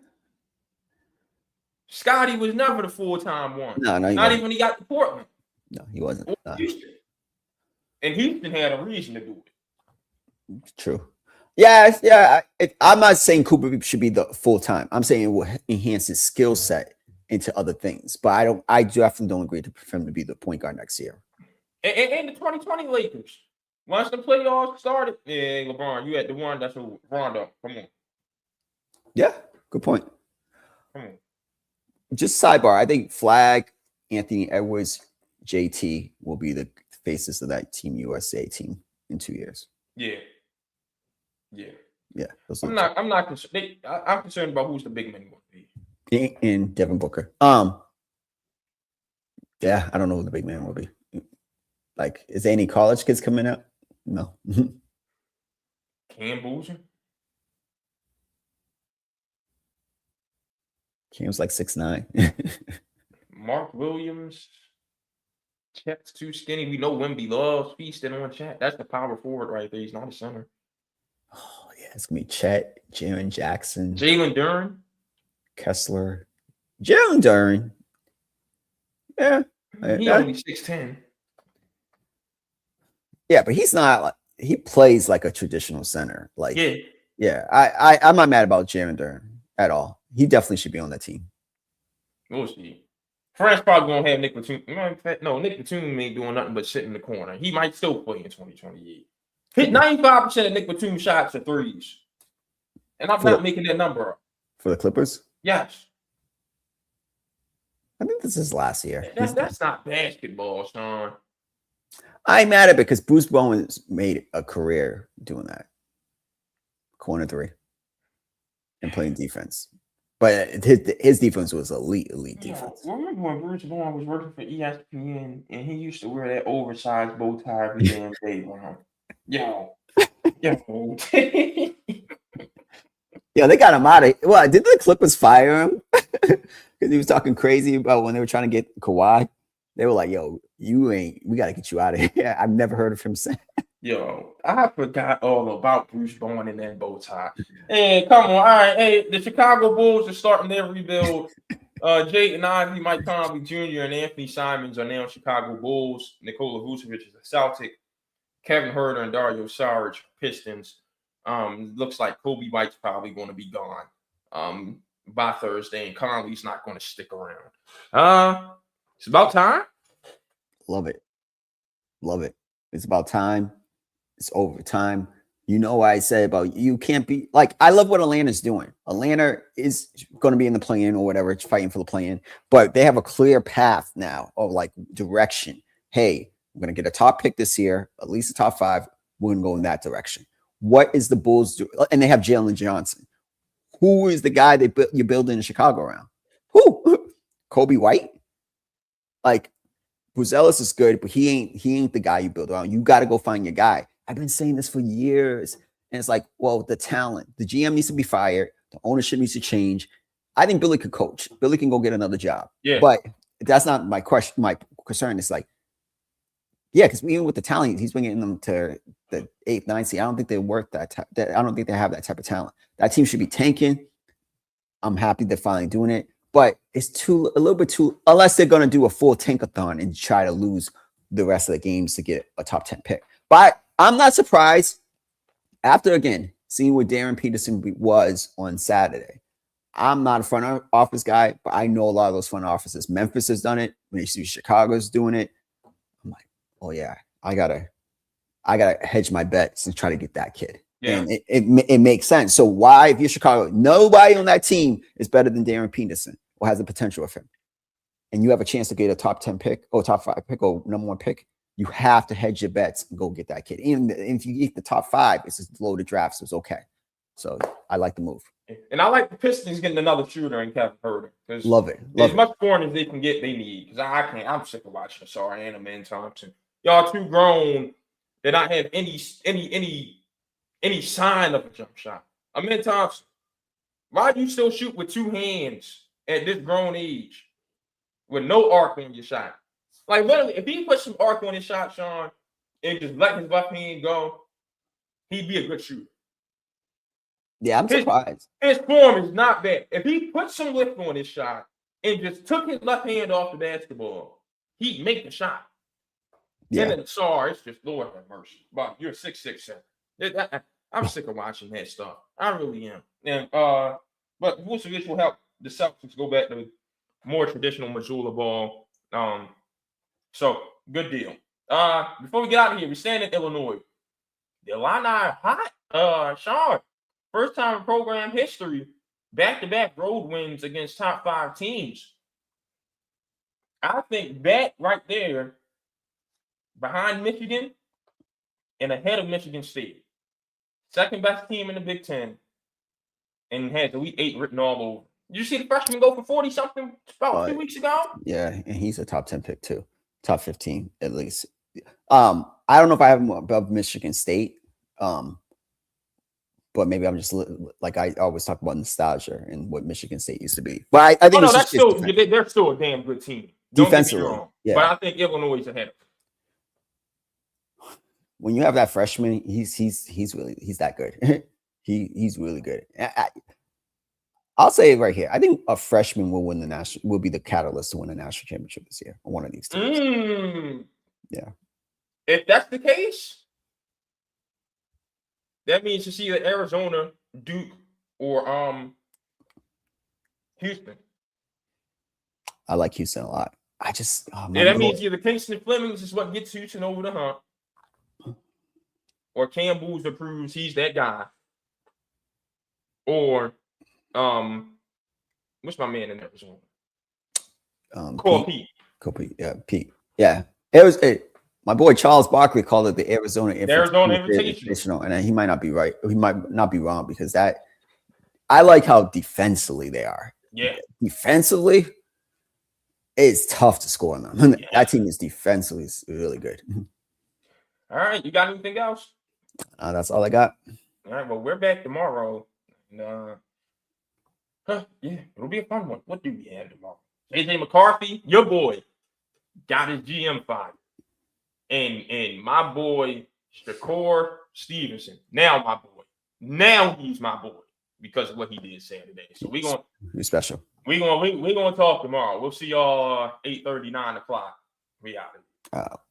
Scotty was never the full-time one. No, not even when he got to Portland. No, he wasn't. Houston. And Houston had a reason to do it. True. Yeah. I'm not saying Cooper should be the full-time. I'm saying it will enhance his skill set into other things. But I definitely don't agree for him to be the point guard next year. And the 2020 Lakers. Once the playoffs started, LeBron, you had the one that's a Rondo. Come on. Yeah, good point. Come on. Just sidebar, I think Flag, Anthony Edwards, JT will be the faces of that Team USA team. in 2 years. Yeah. Those are I'm not concerned. I'm concerned about who's the big man going to be. And Devin Booker. Yeah, I don't know who the big man will be. Like, is there any college kids coming out? No. Cam Boozer. Cam's like 6'9". Mark Williams. Chet's too skinny. We know Wemby loves feasting on Chet. That's the power forward right there. He's not a center. Oh yeah, it's gonna be Chet, Jaren Jackson, Jalen Duren, Kessler, Jalen Duren. Yeah, he only 6'10". Yeah, but he's not like, he plays like a traditional center. Like, yeah, I'm not mad about Jaren Duren at all. He definitely should be on that team. We'll see. France probably gonna have Nick Batum. No, Nick Batum ain't doing nothing but sit in the corner. He might still play in 2028. Hit 95% of Nick Batum shots are threes. And I'm not making that number up. For the Clippers? Yes. I think this is last year. That's not basketball, Sean. I'm mad at it because Bruce Bowen's made a career doing that. Corner three. And playing defense. But his defense was elite defense. Remember when Bruce Bowen was working for ESPN and he used to wear that oversized bow tie every damn day, bro? Yo. Yeah, they got him out of. Well, did the Clippers fire him because he was talking crazy about when they were trying to get Kawhi? They were like, "Yo, we got to get you out of here." I've never heard of him since. Yo, I forgot all about Bruce Bowen and that bow tie. Hey, come on, all right. Hey, the Chicago Bulls are starting their rebuild. Jaden Ivey, Mike Conley Jr., and Anthony Simons are now Chicago Bulls. Nikola Vucevic is a Celtic. Kevin Huerter and Dario Saric, Pistons. Looks like Kobe White's probably going to be gone by Thursday, and Conley's not going to stick around. It's about time. Love it. It's about time. It's overtime. You know what I said about you can't be like, I love what Atlanta's doing. Atlanta is going to be in the play-in or whatever. It's fighting for the play-in, but they have a clear path now of like direction. Hey, we're going to get a top pick this year, at least a top 5. We're going to go in that direction. What is the Bulls do? And they have Jalen Johnson. Who is the guy you're building in Chicago around? Who? Kobe White? Like, Buzelis is good, but he ain't the guy you build around. You got to go find your guy. I've been saying this for years. And it's like, well, the talent, the GM needs to be fired. The ownership needs to change. I think Billy could coach. Billy can go get another job. Yeah. But that's not my question. My concern is like, yeah, because even with the talent, he's bringing them to the 8th, 9th seed. I don't think they're worth that. I don't think they have that type of talent. That team should be tanking. I'm happy they're finally doing it. But it's a little bit too, unless they're going to do a full tankathon and try to lose the rest of the games to get a top 10 pick. But I'm not surprised after, again, seeing what Darren Peterson was on Saturday. I'm not a front office guy, but I know a lot of those front offices. Memphis has done it. When you see Chicago's doing it, I'm like, oh yeah, I gotta hedge my bets and try to get that kid. Yeah. And it makes sense. So why, if you're Chicago, nobody on that team is better than Darren Peterson or has the potential of him, and you have a chance to get a top 10 pick or top 5 pick or number 1 pick, you have to hedge your bets and go get that kid. Even if you get the top 5, it's just loaded draft, so it's okay. So I like the move. And I like the Pistons getting another shooter in Kevin Huerter. Love it. As much scoring as they can get, they need. Because I'm sick of watching Sorry and Amen Thompson. Y'all too grown to not have any sign of a jump shot. Amen Thompson, why do you still shoot with 2 hands at this grown age with no arc on your shot? Like, literally, if he put some arc on his shot, Sean, and just let his left hand go, he'd be a good shooter. Yeah, I'm surprised. His form is not bad. If he put some lift on his shot and just took his left hand off the basketball, he'd make the shot. Yeah. And then, sorry, it's just Lord have mercy. But you're 6'6". I'm sick of watching that stuff. I really am. And but Vucevic will help the Celtics go back to more traditional Missoula ball. So good deal. Before we get out of here, we stand in Illinois. The Illini are hot. Sean, first time in program history, back-to-back road wins against top 5 teams. I think that right there, behind Michigan, and ahead of Michigan State. Second best team in the Big Ten, and has Elite Eight written all over. Did you see the freshman go for 40 something about 2 weeks ago? Yeah, and he's a top 10 pick too, top 15 at least. I don't know if I have him above Michigan State, but maybe I'm just like I always talk about nostalgia and what Michigan State used to be. But I think that's still they're still a damn good team. Don't get me wrong, yeah. But I think Illinois is ahead of them. When you have that freshman, he's that good. he's really good. I'll say it right here. I think a freshman will be the catalyst to win a national championship this year on one of these teams. Yeah. If that's the case, that means it's either Arizona, Duke, or Houston. I like Houston a lot. That means either Kingston Flemings is what gets Houston over the hump, or Cam Boozer proves he's that guy, or what's my man in Arizona? Pete. Yeah, Pete. Yeah, my boy Charles Barkley called it the Arizona Invitational, and he might not be right. He might not be wrong because I like how defensively they are. Yeah, defensively, it's tough to score on them. Yeah. That team is defensively really good. All right, you got anything else? That's all I got. All right, well, we're back tomorrow. Yeah, it'll be a fun one. What do we have tomorrow? AJ McCarthy, your boy, got his GM fired. And my boy, Shakur Stevenson, now my boy. Now he's my boy because of what he did Saturday. So you're special. We're gonna talk tomorrow. We'll see y'all 8:30, 9 o'clock. We out.